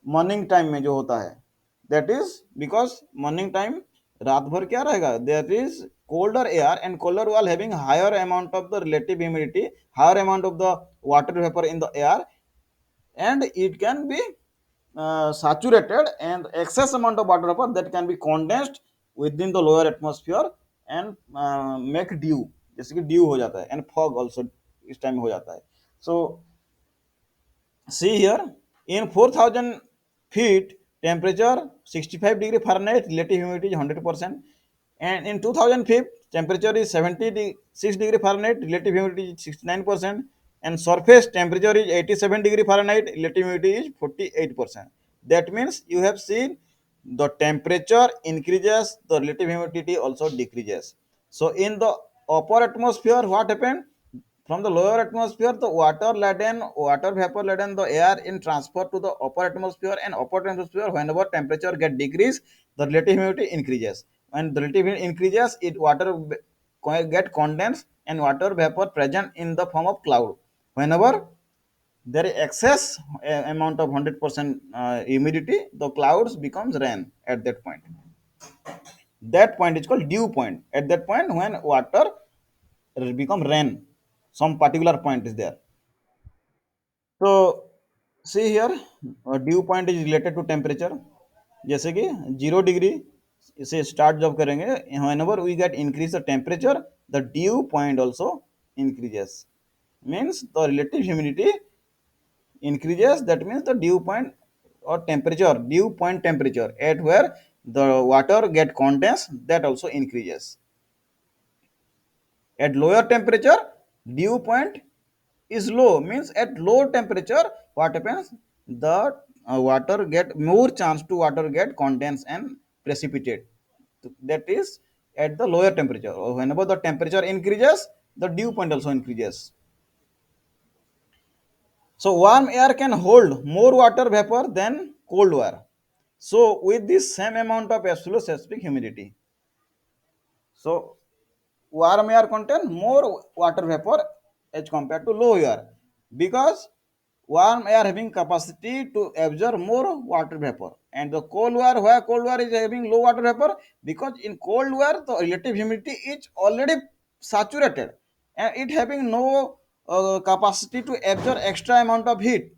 Morning time में जो होता है, that is because morning time रात भर क्या रहेगा, there is colder air and colder while having higher amount of the relative humidity, higher amount of the water vapor in the air, and it can be saturated, and excess amount of water vapor that can be condensed within the lower atmosphere and make dew, जैसे कि dew हो जाता है, and fog also इस time हो जाता है. So see here, in 4000 feet temperature 65 degree Fahrenheit, relative humidity is 100%, and in 2000 feet temperature is 76 degree Fahrenheit, relative humidity is 69%, and surface temperature is 87 degree Fahrenheit, relative humidity is 48%. That means you have seen the temperature increases, the relative humidity also decreases. So in the upper atmosphere, what happened? From the lower atmosphere, the water vapor laden the air in transfer to the upper atmosphere, and upper atmosphere, whenever temperature get decrease, the relative humidity increases. When the relative humidity increases, it water get condensed and water vapor present in the form of cloud. Whenever there is excess amount of 100% humidity, the clouds becomes rain at that point. That point is called dew point. At that point, when water become rain, some particular point is there. So see here, dew point is related to temperature. जैसे कि 0 degree से start जब करेंगे, whenever we get increase the temperature, the dew point also increases, means the relative humidity increases. That means the dew point or temperature, dew point temperature at where the water get condensed, that also increases. At lower temperature, dew point is low. Means at low temperature, what happens? The water get more chance to water get condense and precipitate. That is at the lower temperature. Whenever the temperature increases, the dew point also increases. So warm air can hold more water vapor than cold air. So with this same amount of absolute specific humidity. So warm air contain more water vapor as compared to low air, because warm air having capacity to absorb more water vapor, and the cold air, why cold air is having low water vapor, because in cold air the relative humidity is already saturated and it having no capacity to absorb extra amount of heat,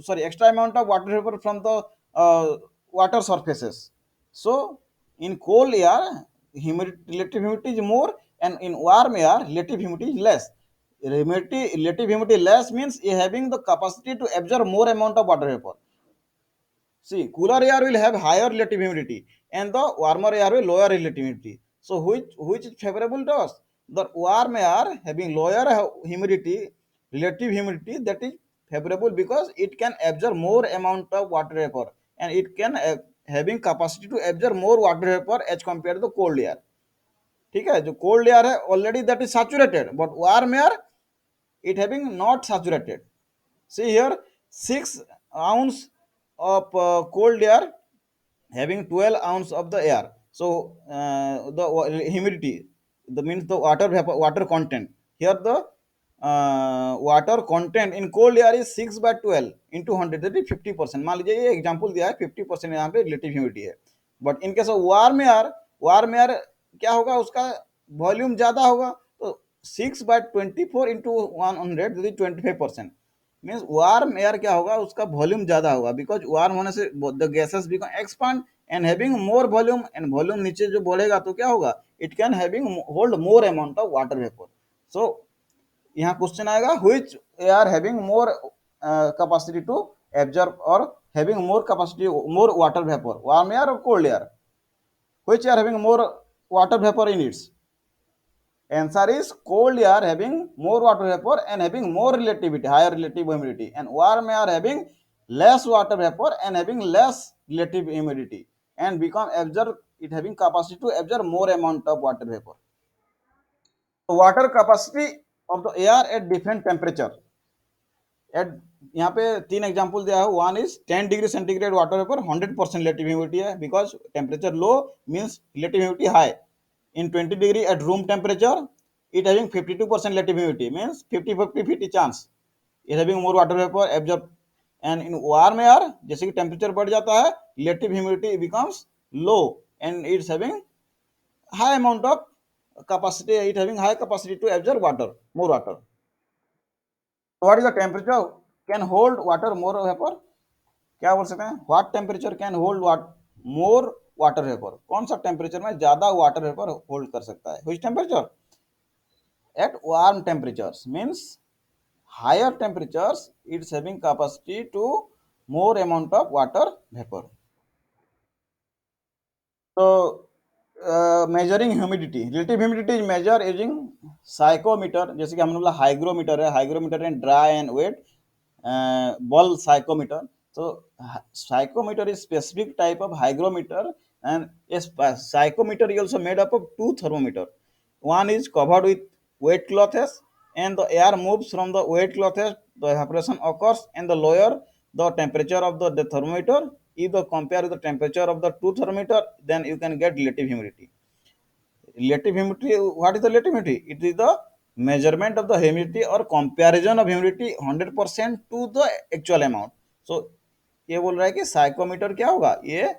sorry, extra amount of water vapor from the uh, water surfaces. So in cold air, relative humidity is more, and in warm air, relative humidity is less. Relative humidity less means it having the capacity to absorb more amount of water vapor. See, cooler air will have higher relative humidity, and the warmer air will lower relative humidity. So, which is favorable to us? The warm air having lower humidity, relative humidity, that is favorable because it can absorb more amount of water vapor, and it can having capacity to absorb more water vapor as compared to the cold air. ठीक है, जो cold air है already that is saturated, but warm air it having not saturated. See here, 6 ounce of cold air having 12 ounce of the air. So the humidity, the means the water vapor, water content. Here the water content in cold air is 6 by 12 into 100, that is 50%. मान लीजिए ये example दिया है, 50% यहाँ पे relative humidity है. But in case of warm air क्या होगा, उसका वॉल्यूम ज़्यादा होगा. तो 6/24 इंटू 100, 25%. मीन्स वार्म एयर क्या होगा, उसका वॉल्यूम ज़्यादा होगा, बिकॉज वार्म होने से the gases become expand and having more volume, and volume नीचे जो बढ़ेगा तो क्या होगा, it can having hold more amount of water vapour. So यहाँ क्वेश्चन आएगा, which air having more capacity to absorb और having more capacity more water vapour, warm air और cold air, which are having more water vapor in its? Answer is cold air having more water vapor and having more relativity, higher relative humidity, and warm air having less water vapor and having less relative humidity, and become absorb, it having capacity to absorb more amount of water vapor. So water capacity of the air at different temperature. At यहाँ पे 3 example दिया है. One is 10 degree centigrade water vapour 100% relative humidity है, because temperature low means relative humidity high. In 20 degree at room temperature it having 52% relative humidity, means 50-50 chance it having more water vapour absorb. And in warm air जैसे कि temperature बढ़ जाता है, relative humidity becomes low and it's having high amount of capacity, it having high capacity to absorb water, more water. What is the temperature can hold water more vapor? क्या बोल सकते हैं, what temperature can hold what more water vapour, कौन सा temperature में ज्यादा water vapour hold कर सकता है? Which temperature? At warm temperatures, means higher temperatures it's having capacity to more amount of water vapour. तो measuring humidity, relative humidity is measure using psychometer, जैसे कि हम लोग हाइग्रोमीटर है, hygrometer and dry and wet ball psychometer. So psychometer is specific type of hygrometer, and yes, psychometer is also made up of two thermometer. One is covered with wet cloths, and the air moves from the wet cloths, the evaporation occurs and the lower the temperature of the thermometer. If the compare the temperature of the two thermometer, then you can get relative humidity. Relative humidity, what is the relative humidity? It is the measurement of the humidity or comparison of humidity 100% to the actual amount. So ये बोल रहा है कि psychometer क्या होगा, ये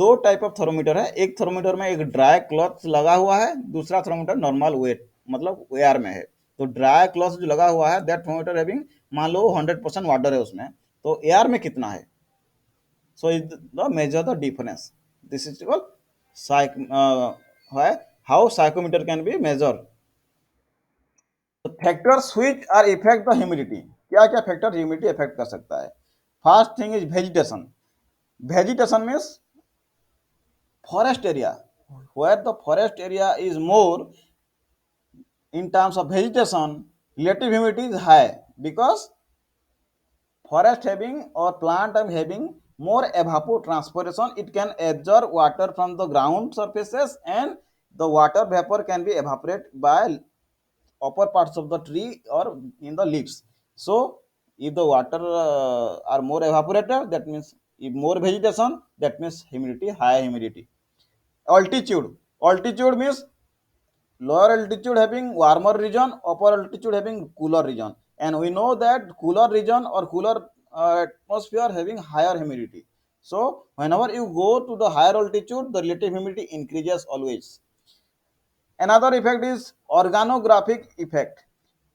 दो type of thermometer है. एक थर्मोमीटर में एक ड्राई क्लॉथ लगा हुआ है, दूसरा थर्मोमीटर नॉर्मल वेट मतलब एयर में है. तो ड्राई क्लॉथ जो लगा हुआ है, दैट थर्मोमीटर हैविंग, मान लो 100% वाटर है उसमें, तो एयर में कितना है. So is the measure the difference. This is called how psychometer can be measured. The factors which are affect the humidity. क्या क्या फैक्टर ह्यूमिडिटी इफेक्ट कर सकता है? First thing is vegetation. Vegetation means forest area. Where the forest area is more, in terms of vegetation, relative humidity is high because forest having or plant having more evapotranspiration, it can absorb water from the ground surfaces and the water vapor can be evaporated by upper parts of the tree or in the leaves. So if the water are more evaporated, that means if more vegetation, that means humidity, high humidity. Altitude means lower altitude having warmer region, upper altitude having cooler region, and we know that cooler region or cooler atmosphere having higher humidity. So whenever you go to the higher altitude, the relative humidity increases always. Another effect is organographic effect.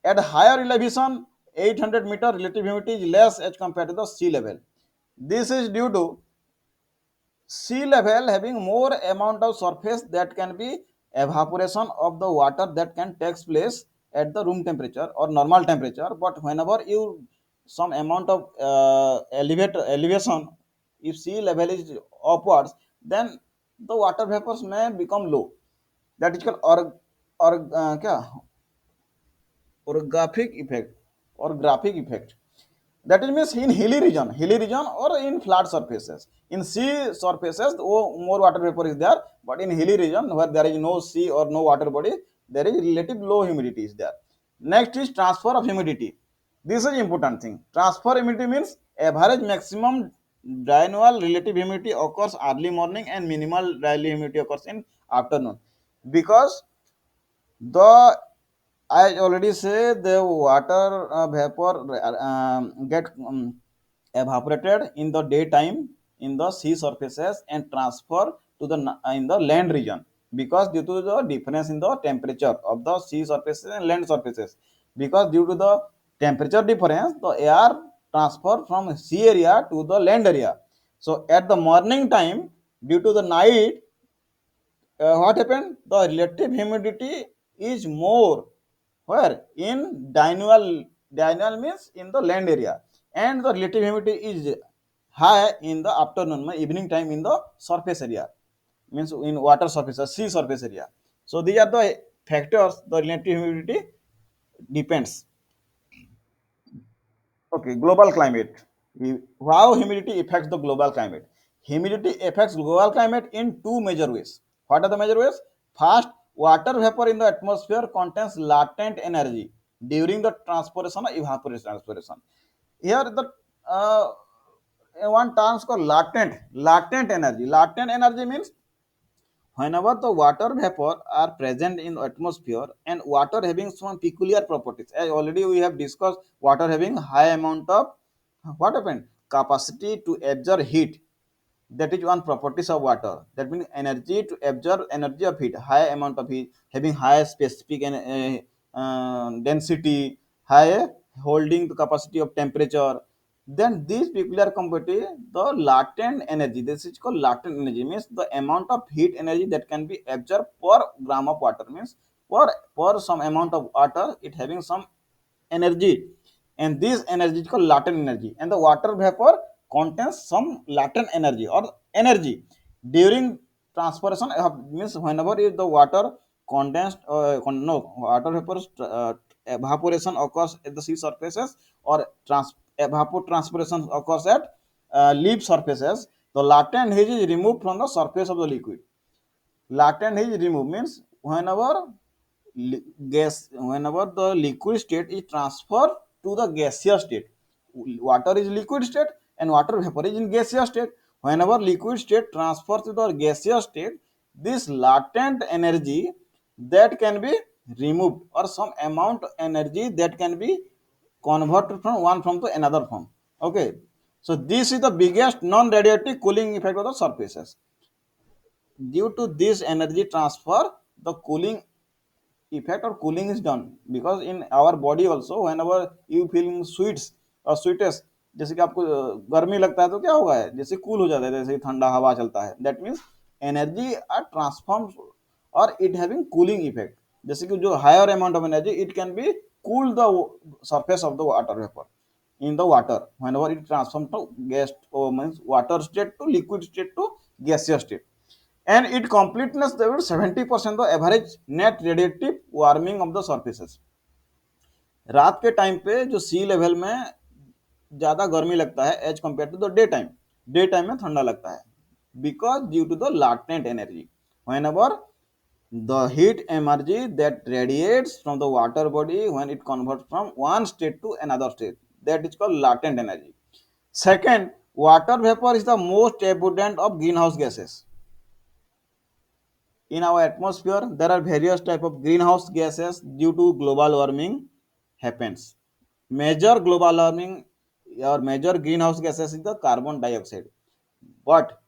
At higher elevation, 800-meter relative humidity is less as compared to the sea level. This is due to sea level having more amount of surface that can be evaporation of the water that can takes place at the room temperature or normal temperature. But whenever you some amount of elevation, if sea level is upwards, then the water vapors may become low. That is called क्या orographic effect or graphic effect. That is means in hilly region or in flat surfaces. In sea surfaces, more water vapor is there, but in hilly region where there is no sea or no water body, there is relative low humidity is there. Next is transfer of humidity. This is important thing. Transfer humidity means average maximum diurnal relative humidity occurs early morning and minimal daily humidity occurs in afternoon, because the I already say the water vapor get evaporated in the daytime in the sea surfaces and transfer to the in the land region, because due to the difference in the temperature of the sea surfaces and land surfaces, because due to the temperature difference, the air transfer from sea area to the land area. So at the morning time, due to the night, what happened? The relative humidity is more where in diurnal means in the land area, and the relative humidity is high in the afternoon, evening time in the surface area, means in water surface or sea surface area. So these are the factors the relative humidity depends. Okay, global climate. How humidity affects the global climate? Humidity affects global climate in two major ways. What are the major ways? First, water vapor in the atmosphere contains latent energy during the transpiration or evaporation. Here, the uh, one term is called latent energy. Latent energy means whenever the water vapor are present in the atmosphere and water having some peculiar properties, as already we have discussed, water having high amount of what happened capacity to absorb heat. That is one properties of water. That means energy to absorb energy of heat, high amount of heat, having high specific density, high holding the capacity of temperature. Then this peculiar property, the latent energy, this is called latent energy, means the amount of heat energy that can be absorbed per gram of water, means per some amount of water it having some energy, and this energy is called latent energy, and the water vapor contains some latent energy or energy during transpiration. Means whenever if the water condensed no water vapor evaporation occurs at the sea surfaces or evapotranspiration occurs at leaf surfaces, the latent heat is removed from the surface of the liquid. Latent heat removed means whenever the liquid state is transferred to the gaseous state. Water is liquid state and water vapor is in gaseous state. Whenever liquid state transfers to the gaseous state, this latent energy that can be removed or some amount of energy that can be converted from one form to another form. Okay, so this is the biggest non-radiative cooling effect of the surfaces. Due to this energy transfer, the cooling effect or cooling is done, because in our body also whenever you feeling sweets or sweetest, जैसे कि आपको गर्मी लगता है तो क्या होगा है जैसे कूल हो जाता है, जैसे ठंडा हवा चलता है, that means energy are transform और इट हैविंग कूलिंग इफेक्ट. जैसे कि जो higher amount of energy it can be cool the surface of the water vapor in the water whenever it transforms to gas or means water state to liquid state to gaseous state. and it completeness the 70% the average net radiative warming of the surfaces. रात के time पे जो सी level में ज्यादा गर्मी लगता है as compare to the day time में ठंडा लगता है because due to the latent energy whenever the heat energy that radiates from the water body when it converts from one state to another state, that is called latent energy. Second, water vapor is the most abundant of greenhouse gases. In our atmosphere there are various type of greenhouse gases due to global warming happens. Major global warming or major greenhouse gases is the carbon dioxide, but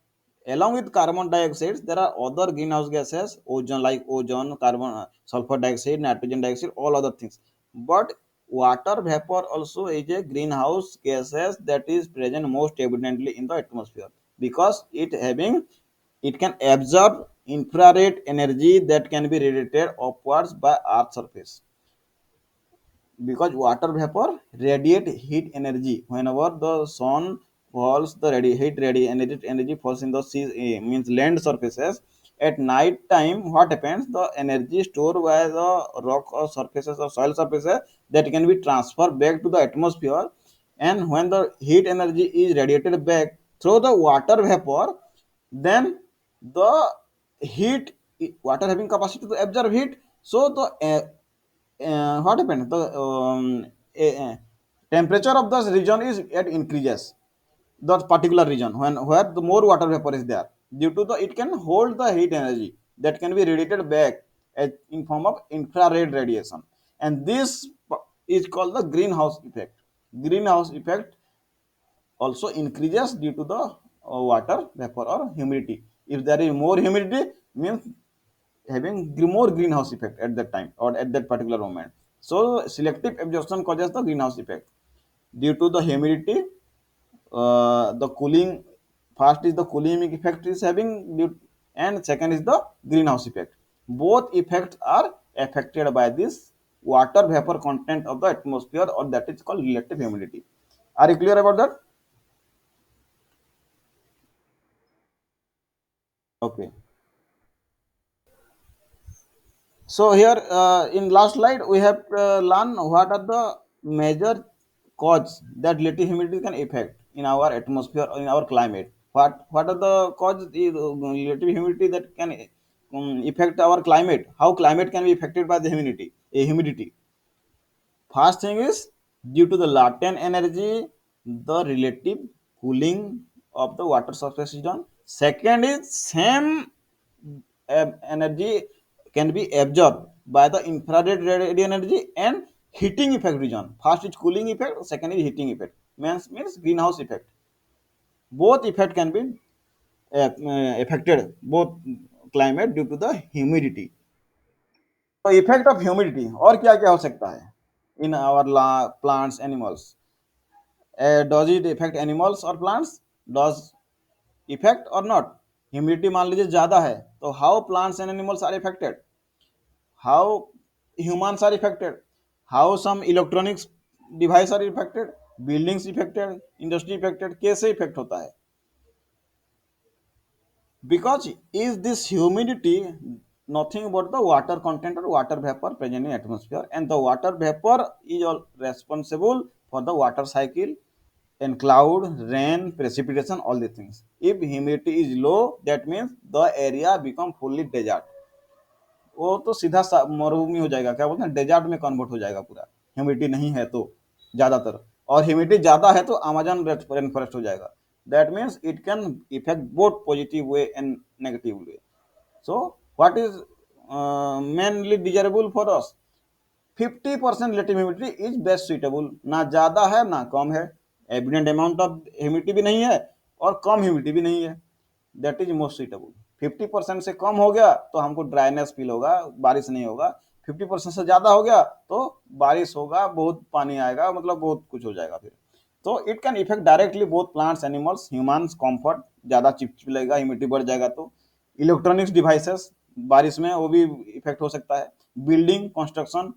along with carbon dioxide there are other greenhouse gases, ozone, like ozone, carbon, sulfur dioxide, nitrogen dioxide, all other things. But water vapor also is a greenhouse gases that is present most abundantly in the atmosphere because it can absorb infrared energy that can be radiated upwards by earth surface. Because water vapor radiate heat energy whenever the sun falls, the energy falls in the sea, means land surfaces. At night time what happens, the energy stored by the rock or surfaces or soil surfaces, that can be transferred back to the atmosphere, and when the heat energy is radiated back through the water vapor, then the heat, water having capacity to absorb heat, so the what happened, the temperature of the region is at increases, that particular region when where the more water vapor is there, due to the it can hold the heat energy that can be radiated back in form of infrared radiation, and this is called the greenhouse effect. Greenhouse effect also increases due to the water vapor or humidity. If there is more humidity, means having more greenhouse effect at that time or at that particular moment. So selective absorption causes the greenhouse effect due to the humidity. The cooling, first is the cooling effect is having and second is the greenhouse effect. Both effects are affected by this water vapor content of the atmosphere, or that is called relative humidity. Are you clear about that? Okay. So here in last slide we have learned what are the major causes that relative humidity can affect in our atmosphere or in our climate. What are the causes is relative humidity that can affect our climate? How climate can be affected by the humidity? First thing is due to the latent energy, the relative cooling of the water surface is done. Second is same energy can be absorbed by the infrared radiant energy and heating effect region. First is cooling effect, second is heating effect. Means greenhouse effect. Both effect can be affected both climate due to the humidity. तो effect of humidity और क्या क्या हो सकता है in our plants animals? Does it affect animals और plants? Does affect or not? Humidity मान लीजिए ज्यादा है तो how plants and animals are affected, how humans are affected, how some electronics device are affected, buildings affected, industry affected, कैसे effect होता है? Because is this humidity nothing but the water content or water vapor present in atmosphere, and the water vapor is all responsible for the water cycle and cloud, rain, precipitation, all these things. If humidity is low, that means the area become fully desert. वो तो सीधा मरुभूमि हो जाएगा, क्या बोलते हैं, desert में कन्वर्ट हो जाएगा पूरा, ह्यूमिडिटी नहीं है तो ज्यादातर, और ह्यूमिडिटी ज्यादा है तो अमेजन रेन फॉरेस्ट हो जाएगा. That means it can effect both positive way and negative way. So what is mainly desirable for us? 50% relative humidity is best suitable. ना ज्यादा है ना कम है, एविडेंट अमाउंट ऑफ ह्यूमिडिटी भी नहीं है और कम ह्यूमिडिटी भी नहीं है, दैट इज मोस्ट सुइटेबल. 50% से कम हो गया तो हमको ड्राइनेस फील होगा, बारिश नहीं होगा. 50% से ज्यादा हो गया तो बारिश होगा, बहुत पानी आएगा, मतलब बहुत कुछ हो जाएगा फिर. तो it can effect directly both plants animals humans. Comfort ज्यादा चिपचिप लगेगा, ह्यूमिडिटी बढ़ जाएगा तो. इलेक्ट्रॉनिक्स डिवाइसेस बारिश में वो भी इफेक्ट हो सकता है. बिल्डिंग कंस्ट्रक्शन,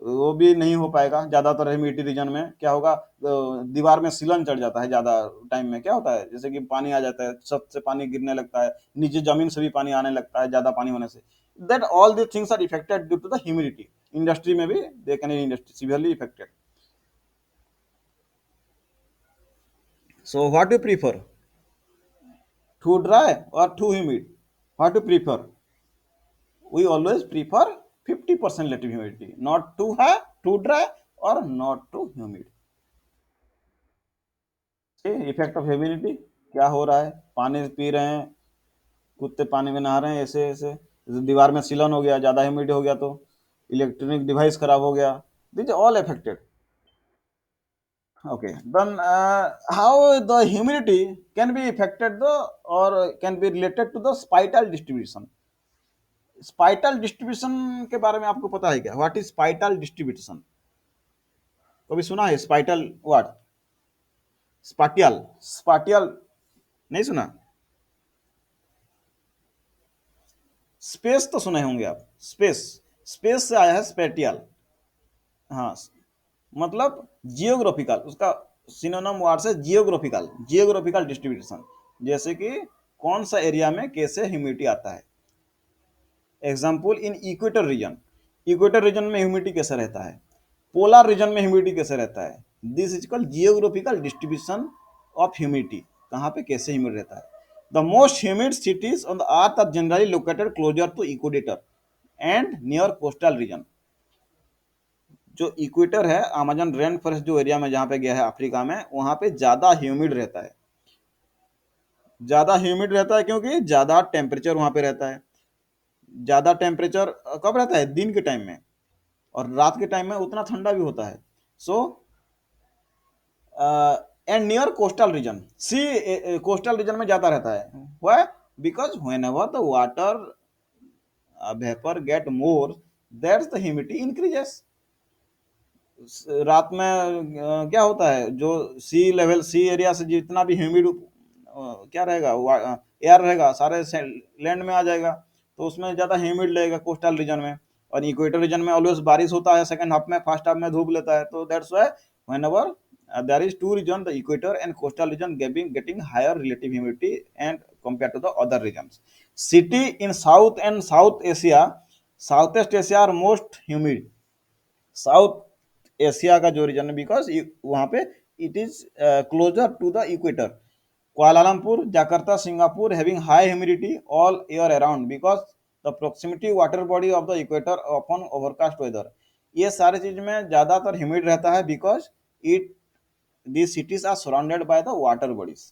वो भी नहीं हो पाएगा ज़्यादातर ह्यूमिडिटी रीजन में। क्या होगा, दीवार में सीलन चढ़ जाता है ज़्यादा टाइम में। क्या होता है, जैसे कि पानी आ जाता है, छत से पानी गिरने लगता है, नीचे जमीन से भी पानी आने लगता है ज़्यादा पानी होने से। That all the things are affected due to the humidity. Industry में भी they can industry severely affected. So what do you prefer? Too dry or too humid? What do you prefer? We always prefer 50% relative humidity, not too high, too dry or not too humid. Effect of humidity क्या हो रहा है, पानी P रहे हैं, कुत्ते पानी में नहा रहे हैं, ऐसे ऐसे दीवार में सीलन हो गया, ज़्यादा ह्यूमिड हो गया तो इलेक्ट्रॉनिक डिवाइस खराब हो गया, this all affected. Okay, then how the humidity can be affected the or can be related to the spital distribution? Spatial distribution के बारे में आपको पता है क्या? What is spatial distribution? कभी सुना है स्पाइटल वर्ड? स्पाटियल, स्पाटियल नहीं सुना? स्पेस तो सुने होंगे आप, स्पेस, स्पेस से आया है स्पेटियल। हाँ, मतलब जियोग्राफिकल, उसका सिनोनिम वर्ड से जियोग्राफिकल, जियोग्राफिकल डिस्ट्रीब्यूशन। जैसे कि कौन सा एरिया में कैसे ह्यूमिडिटी आता है। Example in equator region, equator region में ह्यूमिडिटी कैसा रहता है, पोलर रीजन में ह्यूमिडिटी कैसे रहता है। This is called geographical distribution of humidity, कहाँ पे कैसे ह्यूमिड रहता है। The most humid cities on the earth are generally located closer to equator and near coastal region. जो इक्वेटर है, अमेजन रेन फॉरेस्ट जो एरिया में जहाँ पे गया है अफ्रीका में, वहाँ पे ज़्यादा ह्यूमिड रहता है। ज़्यादा ह्यूमिड रहता है क्योंकि ज़्यादा टेम्परेचर वहाँ पे रहता है। ज़्यादा टेम्परेचर कब रहता है, दिन के टाइम में, और रात के टाइम में उतना ठंडा भी होता है। So and near coastal region, sea coastal region में ज़्यादा रहता है। Why? Because whenever the water vapour get more, that's the humidity increases. रात में क्या होता है, जो सी लेवल, सी एरिया से जितना भी ह्यूमिड क्या रहेगा, एयर रहेगा, सारे लैंड में आ जाएगा, तो उसमें ज़्यादा ह्यूमिड लगेगा कोस्टल रीजन में। और इक्वेटर रीजन में ऑलवेज बारिश होता है, सेकंड हाफ में, फर्स्ट हाफ में धूप लेता है। तो that's why whenever there is two region, the equator and coastal region getting higher relative humidity and compared to the other regions. City in south and south asia, southeast asia are most humid। South Asia का जो region है, because वहाँ पे it is closer to the equator. Kuala Lumpur, Jakarta, Singapore having high humidity all year around because the proximity water body of the equator upon overcast weather. ये सारे चीज में ज्यादातर ह्यूमिड रहता है because it the cities are surrounded by the water bodies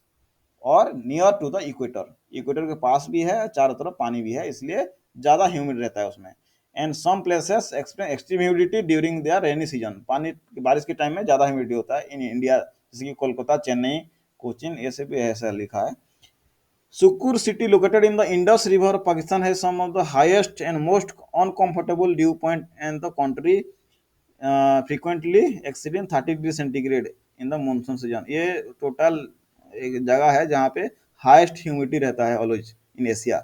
और near to the equator, equator के पास भी है, चारों तरफ पानी भी है, इसलिए ज़्यादा ह्यूमिड रहता है उसमें। And some places extreme humidity during their rainy season, पानी बारिश के टाइम में ज़्यादा ह्यूमिडिटी होता है इन इंडिया, जैसे कि कोलकाता, चेन्नई, कोचिन, ये सब भी ऐसा लिखा है। Sukur city located in the Indus River, Pakistan has some of the highest and most uncomfortable dew point and the country frequently exceeding 30 degree centigrade in the monsoon season. ये total एक जगह है जहाँ पे हाईएस्ट ह्यूमिडिटी रहता है always in Asia.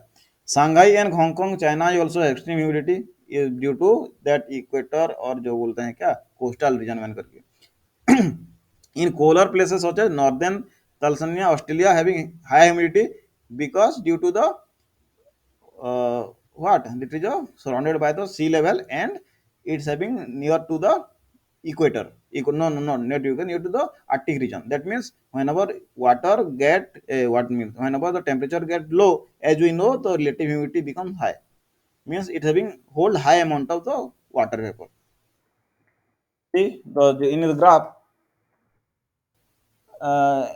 Shanghai and Hong Kong, China is also extreme humidity is due to that equator और जो बोलते हैं क्या कोस्टल रीजन में करके। In cooler places such as northern Tanzania, Australia having high humidity because due to the what, it is surrounded by the sea level and it's having near to the equator. No, no, no, not equator, near to the Arctic region. That means whenever water get what means whenever the temperature get low, as we know, the relative humidity becomes high. Means it having hold high amount of the water vapor. See the in the graph, uh,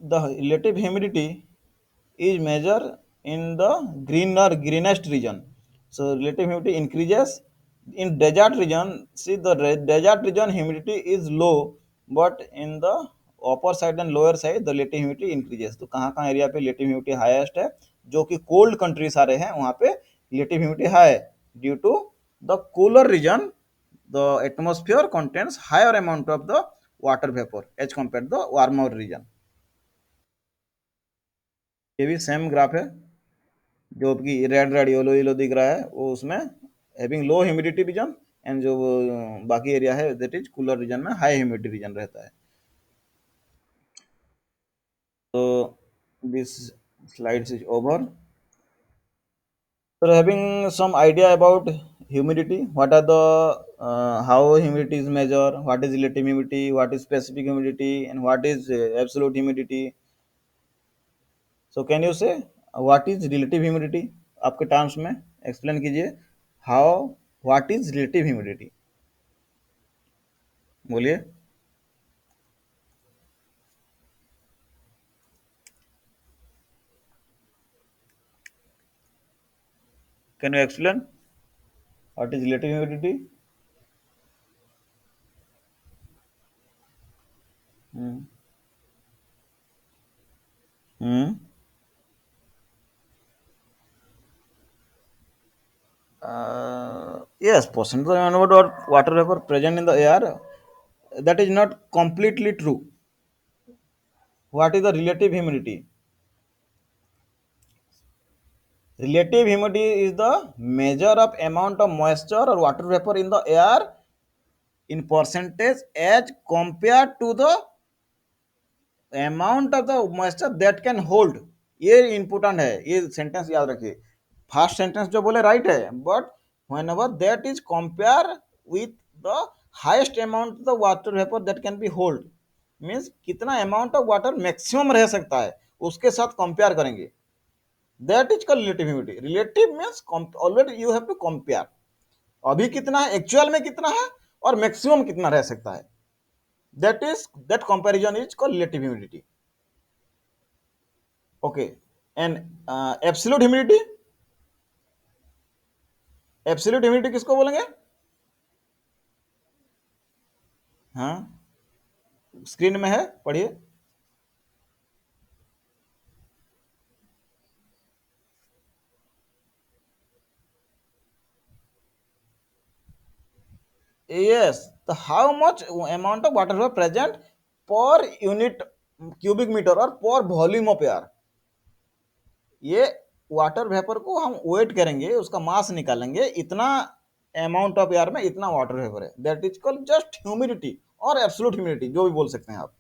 the relative humidity is measured in the greenest region. So relative humidity increases in desert region. See the desert region humidity is low, but in the upper side and lower side the relative humidity increases. तो कहाँ कहाँ area पे relative humidity highest है, जो कि cold country सारे हैं वहाँ पे relative humidity high है due to the cooler region, the atmosphere contains higher amount of the water vapor as compared to the warmer region। ये भी सेम ग्राफ है, जो आपकी रेड रेड येलो येलो दिख रहा है वो उसमें having low humidity region and जो बाकी एरिया है दैट इज कूलर रीजन में हाई ह्यूमिडिटी रीजन रहता है. So this slides is over. So having some idea about humidity, what are the how humidity is measured, what is relative humidity, what is specific humidity, and what is absolute humidity. So can you say what is relative humidity? आपके terms में explain कीजिए. How what is relative humidity, बोलिए. Can you explain what is relative humidity? Hmm. Hmm. Yes, percentage of amount or water vapor present in the air, that is not completely true. What is the relative humidity? Relative humidity is the measure of amount of moisture or water vapor in the air in percentage as compared to the amount of the moisture that can hold. ये important है, ये sentence याद रखिए. First sentence जो बोले right है, but whenever that is compare with the highest amount of the water vapour that can be hold, means कितना amount of water maximum रह सकता है उसके साथ कंपेयर करेंगे, that is called relative humidity. Relative means already you have to compare, अभी कितना है, एक्चुअल में कितना है, और मैक्सिमम कितना रह सकता है. That comparison is called relative humidity. Okay. And absolute humidity किसको बोलेंगे? हाँ, स्क्रीन में है, पढ़िए. Yes, the how much amount of water vapor present per unit cubic meter or per volume of air. ये वाटर वेपर को हम wait करेंगे, उसका मास निकालेंगे, इतना अमाउंट ऑफ एयर में इतना वाटर वेपर है, that is called just humidity और एब्सोल्यूट ह्यूमिडिटी, जो भी बोल सकते हैं आप.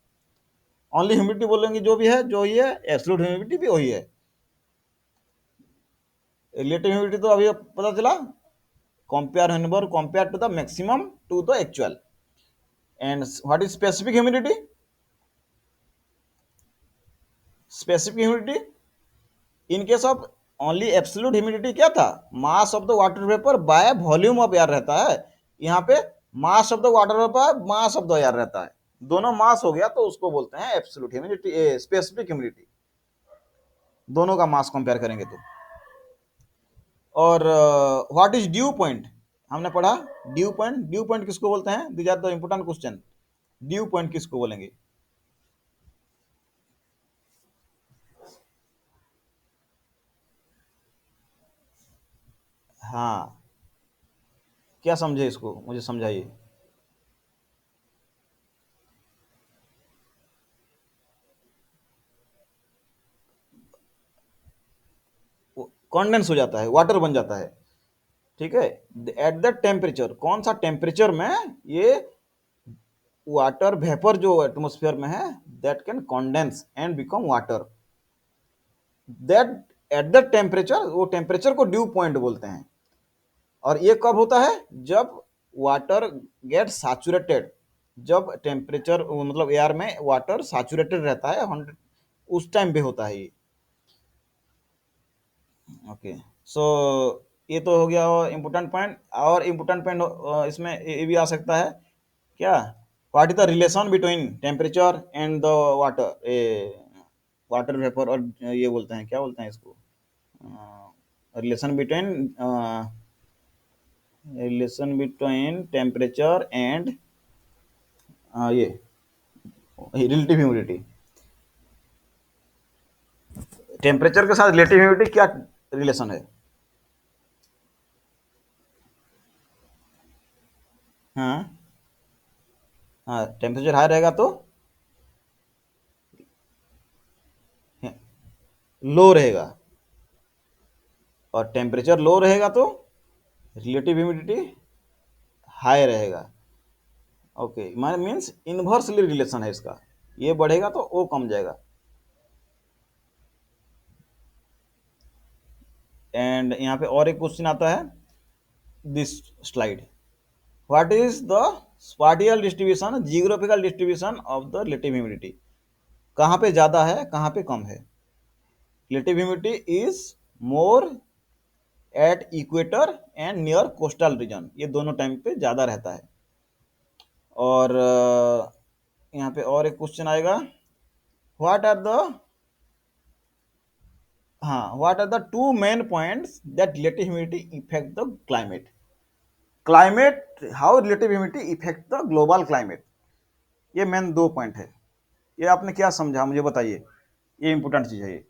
ओनली ह्यूमिडिटी बोलेंगे जो भी है, जो ही है, एब्सोल्यूट ह्यूमिडिटी भी वही है. रिलेटिव ह्यूमिडिटी तो अभी पता चला, compare to the maximum to the actual. And what is specific humidity? Specific humidity in case of only absolute humidity क्या था, mass of the water vapour by volume of air रहता है. यहाँ पे mass of the water vapour mass of the air रहता है, दोनों मास हो गया तो उसको बोलते हैं एब्सोल्यूट ह्यूमिडिटी, स्पेसिफिक ह्यूमिडिटी. दोनों का मास कंपेयर करेंगे तो. और व्हाट इज ड्यू पॉइंट, हमने पढ़ा. ड्यू पॉइंट किसको बोलते हैं? These are the important question. Dew point किसको बोलेंगे? हाँ, क्या समझे इसको, मुझे समझाइए. कॉन्डेंस हो जाता है, वाटर बन जाता है. ठीक है. एट द टेम्परेचर, कौन सा टेम्परेचर में ये वाटर वेपर जो एटमोस्फेयर में है that can condense and become water, that at the temperature, वो टेम्परेचर को ड्यू पॉइंट बोलते हैं. और ये कब होता है? जब वाटर गेट सैचुरेटेड, जब टेम्परेचर मतलब एयर में वाटर सैचुरेटेड रहता है 100, उस टाइम पे होता है ये. ओके. सो ये तो हो गया इम्पोर्टेंट पॉइंट. और इम्पोर्टेंट पॉइंट इसमें ये भी आ सकता है क्या, what is the relation between temperature and the water, water vapour, और ये बोलते हैं, क्या बोलते हैं इसको, रिलेशन बिटवीन टेम्परेचर एंड ये रिलेटिव ह्यूमिडिटी. टेम्परेचर के साथ रिलेटिव ह्यूमिडिटी क्या रिलेशन है? हाँ. हाँ, टेम्परेचर हाई रहेगा तो लो रहेगा, और टेम्परेचर लो रहेगा तो रिलेटिव ह्यूमिडिटी हाई रहेगा। ओके, माने मीन्स इन्वर्सली रिलेशन है इसका, ये बढ़ेगा तो वो कम जाएगा। एंड यहाँ पे और एक क्वेश्चन आता है, this slide, what is the spatial distribution, geographical distribution of the relative humidity, कहाँ पे ज़्यादा है कहाँ पे कम है। Relative humidity is more at equator and near coastal region, ये दोनों टाइम पे ज़्यादा रहता है। और यहाँ पे और एक क्वेश्चन आएगा, व्हाट आर द, हाँ, what are the two main points that relative humidity affect the climate, climate, how relative humidity affect the global climate, ये मेन दो पॉइंट है। ये आपने क्या समझा मुझे बताइए, ये इंपॉर्टेंट चीज है ये।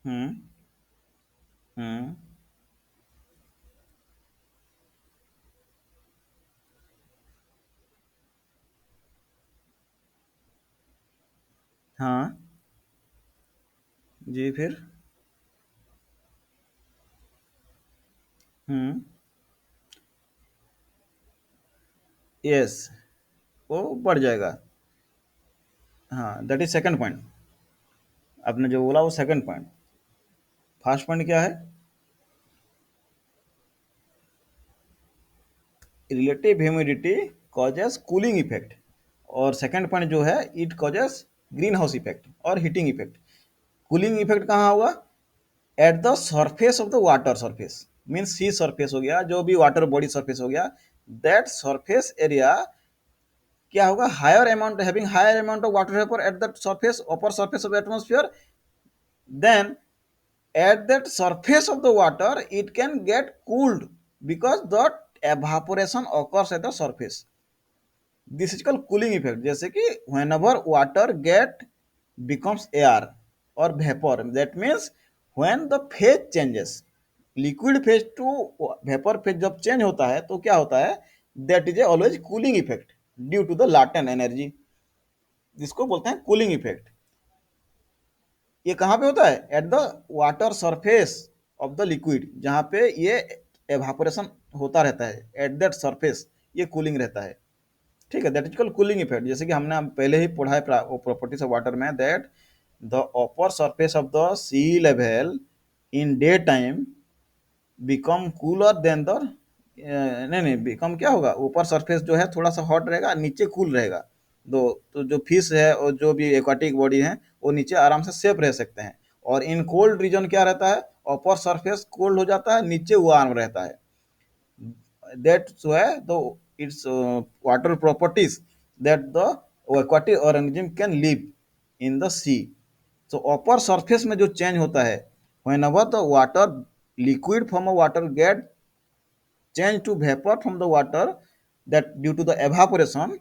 हम्म। हम्म। हाँ जी, फिर। हम्म। यस, वो बढ़ जाएगा। हाँ, दैट इज सेकंड पॉइंट, आपने जो बोला वो सेकंड पॉइंट। फर्स्ट पॉइंट क्या है, relative humidity causes cooling effect, और सेकंड पॉइंट जो है it causes greenhouse effect और हीटिंग इफेक्ट। कूलिंग इफेक्ट कहाँ होगा, at the surface of the water surface, means sea surface हो गया, जो भी वाटर बॉडी सरफेस हो गया, दैट सरफेस एरिया क्या होगा, higher amount, having higher amount of water vapour at the surface, upper surface of atmosphere, then at that surface of the water it can get cooled because the evaporation occurs at the surface, this is called cooling effect। जैसे कि whenever water get becomes air or vapor, that means when the phase changes, liquid phase to vapor phase जब change होता है तो क्या होता है, that is a always cooling effect due to the latent energy, जिसको बोलते हैं कूलिंग इफेक्ट। ये कहाँ पे होता है, at the water surface of the liquid, जहाँ पे ये एवापोरेशन होता रहता है, एट दैट सरफेस ये कूलिंग रहता है। ठीक है, that is called cooling effect. जैसे कि हमने पहले ही पढ़ा है प्रॉपर्टीज ऑफ वाटर में, that the upper surface of the sea level in day time become cooler than the, नहीं नहीं, बिकम क्या होगा, ऊपर सरफेस जो है थोड़ा सा हॉट रहेगा, नीचे कूल रहेगा। दो, तो जो फिश है और जो भी एक्वाटिक बॉडी है वो नीचे आराम से सेफ रह सकते हैं। और इन कोल्ड रीजन क्या रहता है, अपर सरफेस कोल्ड हो जाता है, नीचे वार्म रहता है। That's why the it's water properties that the aquatic organism can live in the sea. So upper surface में जो चेंज होता है, whenever the water, liquid form of water get change to vapor from the water, that due to the evaporation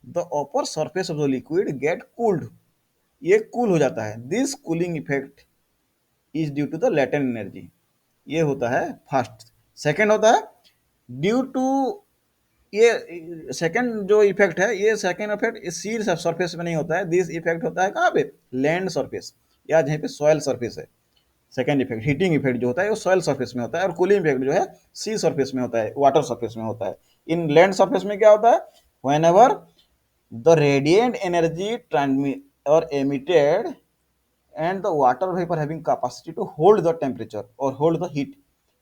the upper surface of the liquid get cooled, ये cool हो जाता है। This cooling effect is due to the latent energy, ये होता है first. Second होता है due to, ये सेकेंड जो इफेक्ट है, ये सेकेंड इफेक्ट सी सरफेस में नहीं होता है, दिस इफेक्ट होता है कहाँ पे, लैंड सरफेस या जहाँ पे सॉयल सरफेस है। सेकेंड इफेक्ट, हीटिंग इफेक्ट जो होता है वो सॉयल सरफेस में होता है, और कूलिंग इफेक्ट जो है सी सरफेस में होता है, वाटर सरफेस में होता है। इन लैंड सरफेस में क्या होता है, whenever the radiant energy transmit और emitted and the water vapour having capacity to hold the temperature और होल्ड द हीट।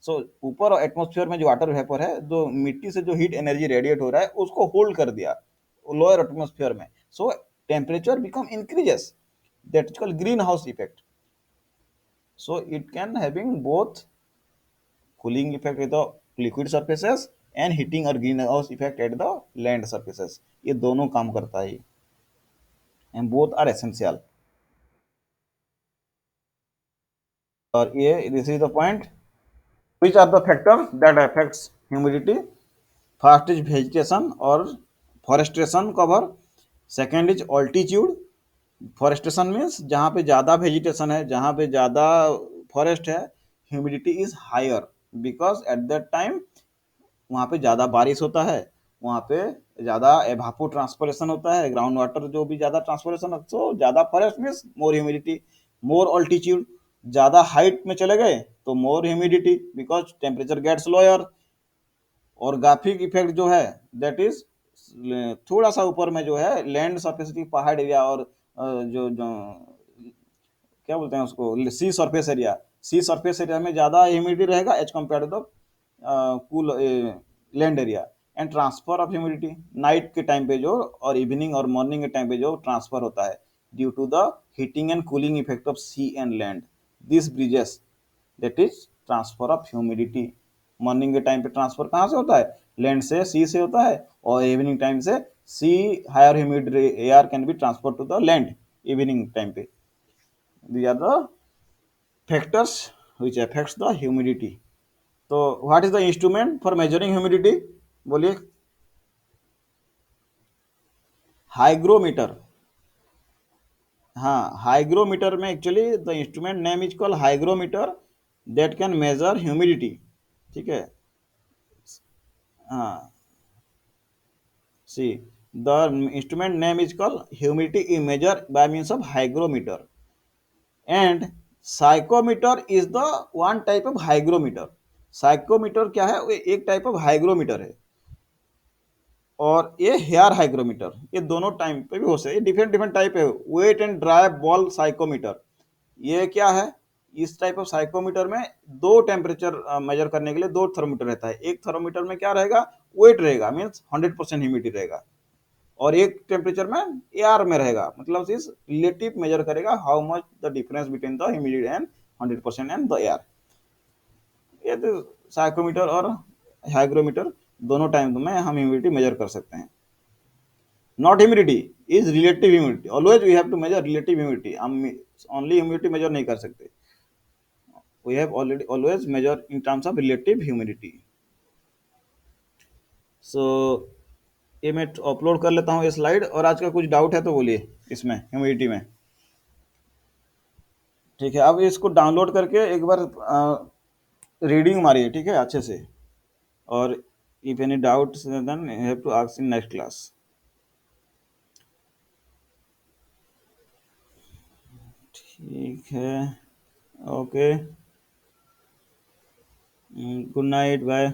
सो ऊपर एटमॉस्फेयर में जो वाटर वेपर है, जो मिट्टी से जो हीट एनर्जी रेडिएट हो रहा है उसको होल्ड कर दिया लोअर एटमॉस्फेयर में, सो temperature become increases, that is called green house effect. So it can having both cooling effect at the liquid surfaces and heating or greenhouse effect at the land surfaces, ये दोनों काम करता है, and both are essential। और ये this is the point, which are the factors that affects humidity। first is vegetation और forestation cover, second is altitude, forestation means जहाँ पे ज़्यादा वेजिटेशन है, जहाँ पे ज़्यादा फॉरेस्ट है, humidity is higher because at that time वहाँ पे ज़्यादा बारिश होता है वहाँ पे ज़्यादा एवापो ट्रांसपिरेशन होता है, ग्राउंड वाटर जो भी ज़्यादा ट्रांसपिरेशन, सो ज़्यादा forest means more humidity, more altitude, ज़्यादा हाइट में चले गए तो more humidity because temperature gets lower. Orographic effect जो है दैट इज थोड़ा सा ऊपर में जो है लैंड सरफेस की पहाड़ एरिया और जो क्या बोलते हैं उसको, सी सरफेस एरिया में ज़्यादा ह्यूमिडिटी रहेगा as compare to the cool land area. And transfer of humidity night के टाइम पे जो और इवनिंग और मॉर्निंग के टाइम पे जो ट्रांसफर होता है due to the heating and cooling effect of sea and land, this bridges that is transfer of humidity. Morning के टाइम पे ट्रांसफर कहाँ से होता है, लैंड से, सी से होता है, और इवनिंग टाइम से sea higher humidity air can be transfer to the land evening time पे। these are the factors which affects the humidity. So what is the instrument for measuring humidity, बोलिए। Hygrometer. हाँ, hygrometer में actually the instrument name is called hygrometer that can measure humidity. ठीक है। हाँ, see the instrument name is called humidity measure by means of hygrometer. And psychrometer is the one type of hygrometer. Psychrometer क्या है, वो एक type of hygrometer है। और ये हेयर हाइग्रोमीटर, ये दोनों टाइम पे भी हो सकता है, डिफरेंट डिफरेंट टाइप है। Wet and dry bulb psychrometer, ये क्या है, इस टाइप ऑफ साइकोमीटर में दो टेम्परेचर मेजर करने के लिए दो थर्मोमीटर रहता है। एक थर्मोमीटर में क्या रहेगा, वेट रहेगा मीन्स 100% ह्यूमिडिटी रहेगा, और एक टेम्परेचर में एयर में रहेगा, मतलब इस रिलेटिव मेजर करेगा how much the difference between the humidity and 100% and the air. ये तो साइकोमीटर और हाइग्रोमीटर दोनों टाइम में हम ह्यूमिडिटी मेजर कर सकते हैं। Not humidity is relative humidity, always we have to measure relative humidity, हम ओनली ह्यूमिडिटी मेजर नहीं कर सकते, we have already always measure in terms of relative humidity. So ये मैं अपलोड कर लेता हूँ ये स्लाइड, और आज का कुछ डाउट है तो बोलिए इसमें ह्यूमिडिटी में। ठीक है, अब इसको डाउनलोड करके एक बार रीडिंग मारिए, ठीक है, अच्छे से। और if any doubt then you have to ask in next class. ठीक है, ओके, गुड नाइट, बाय।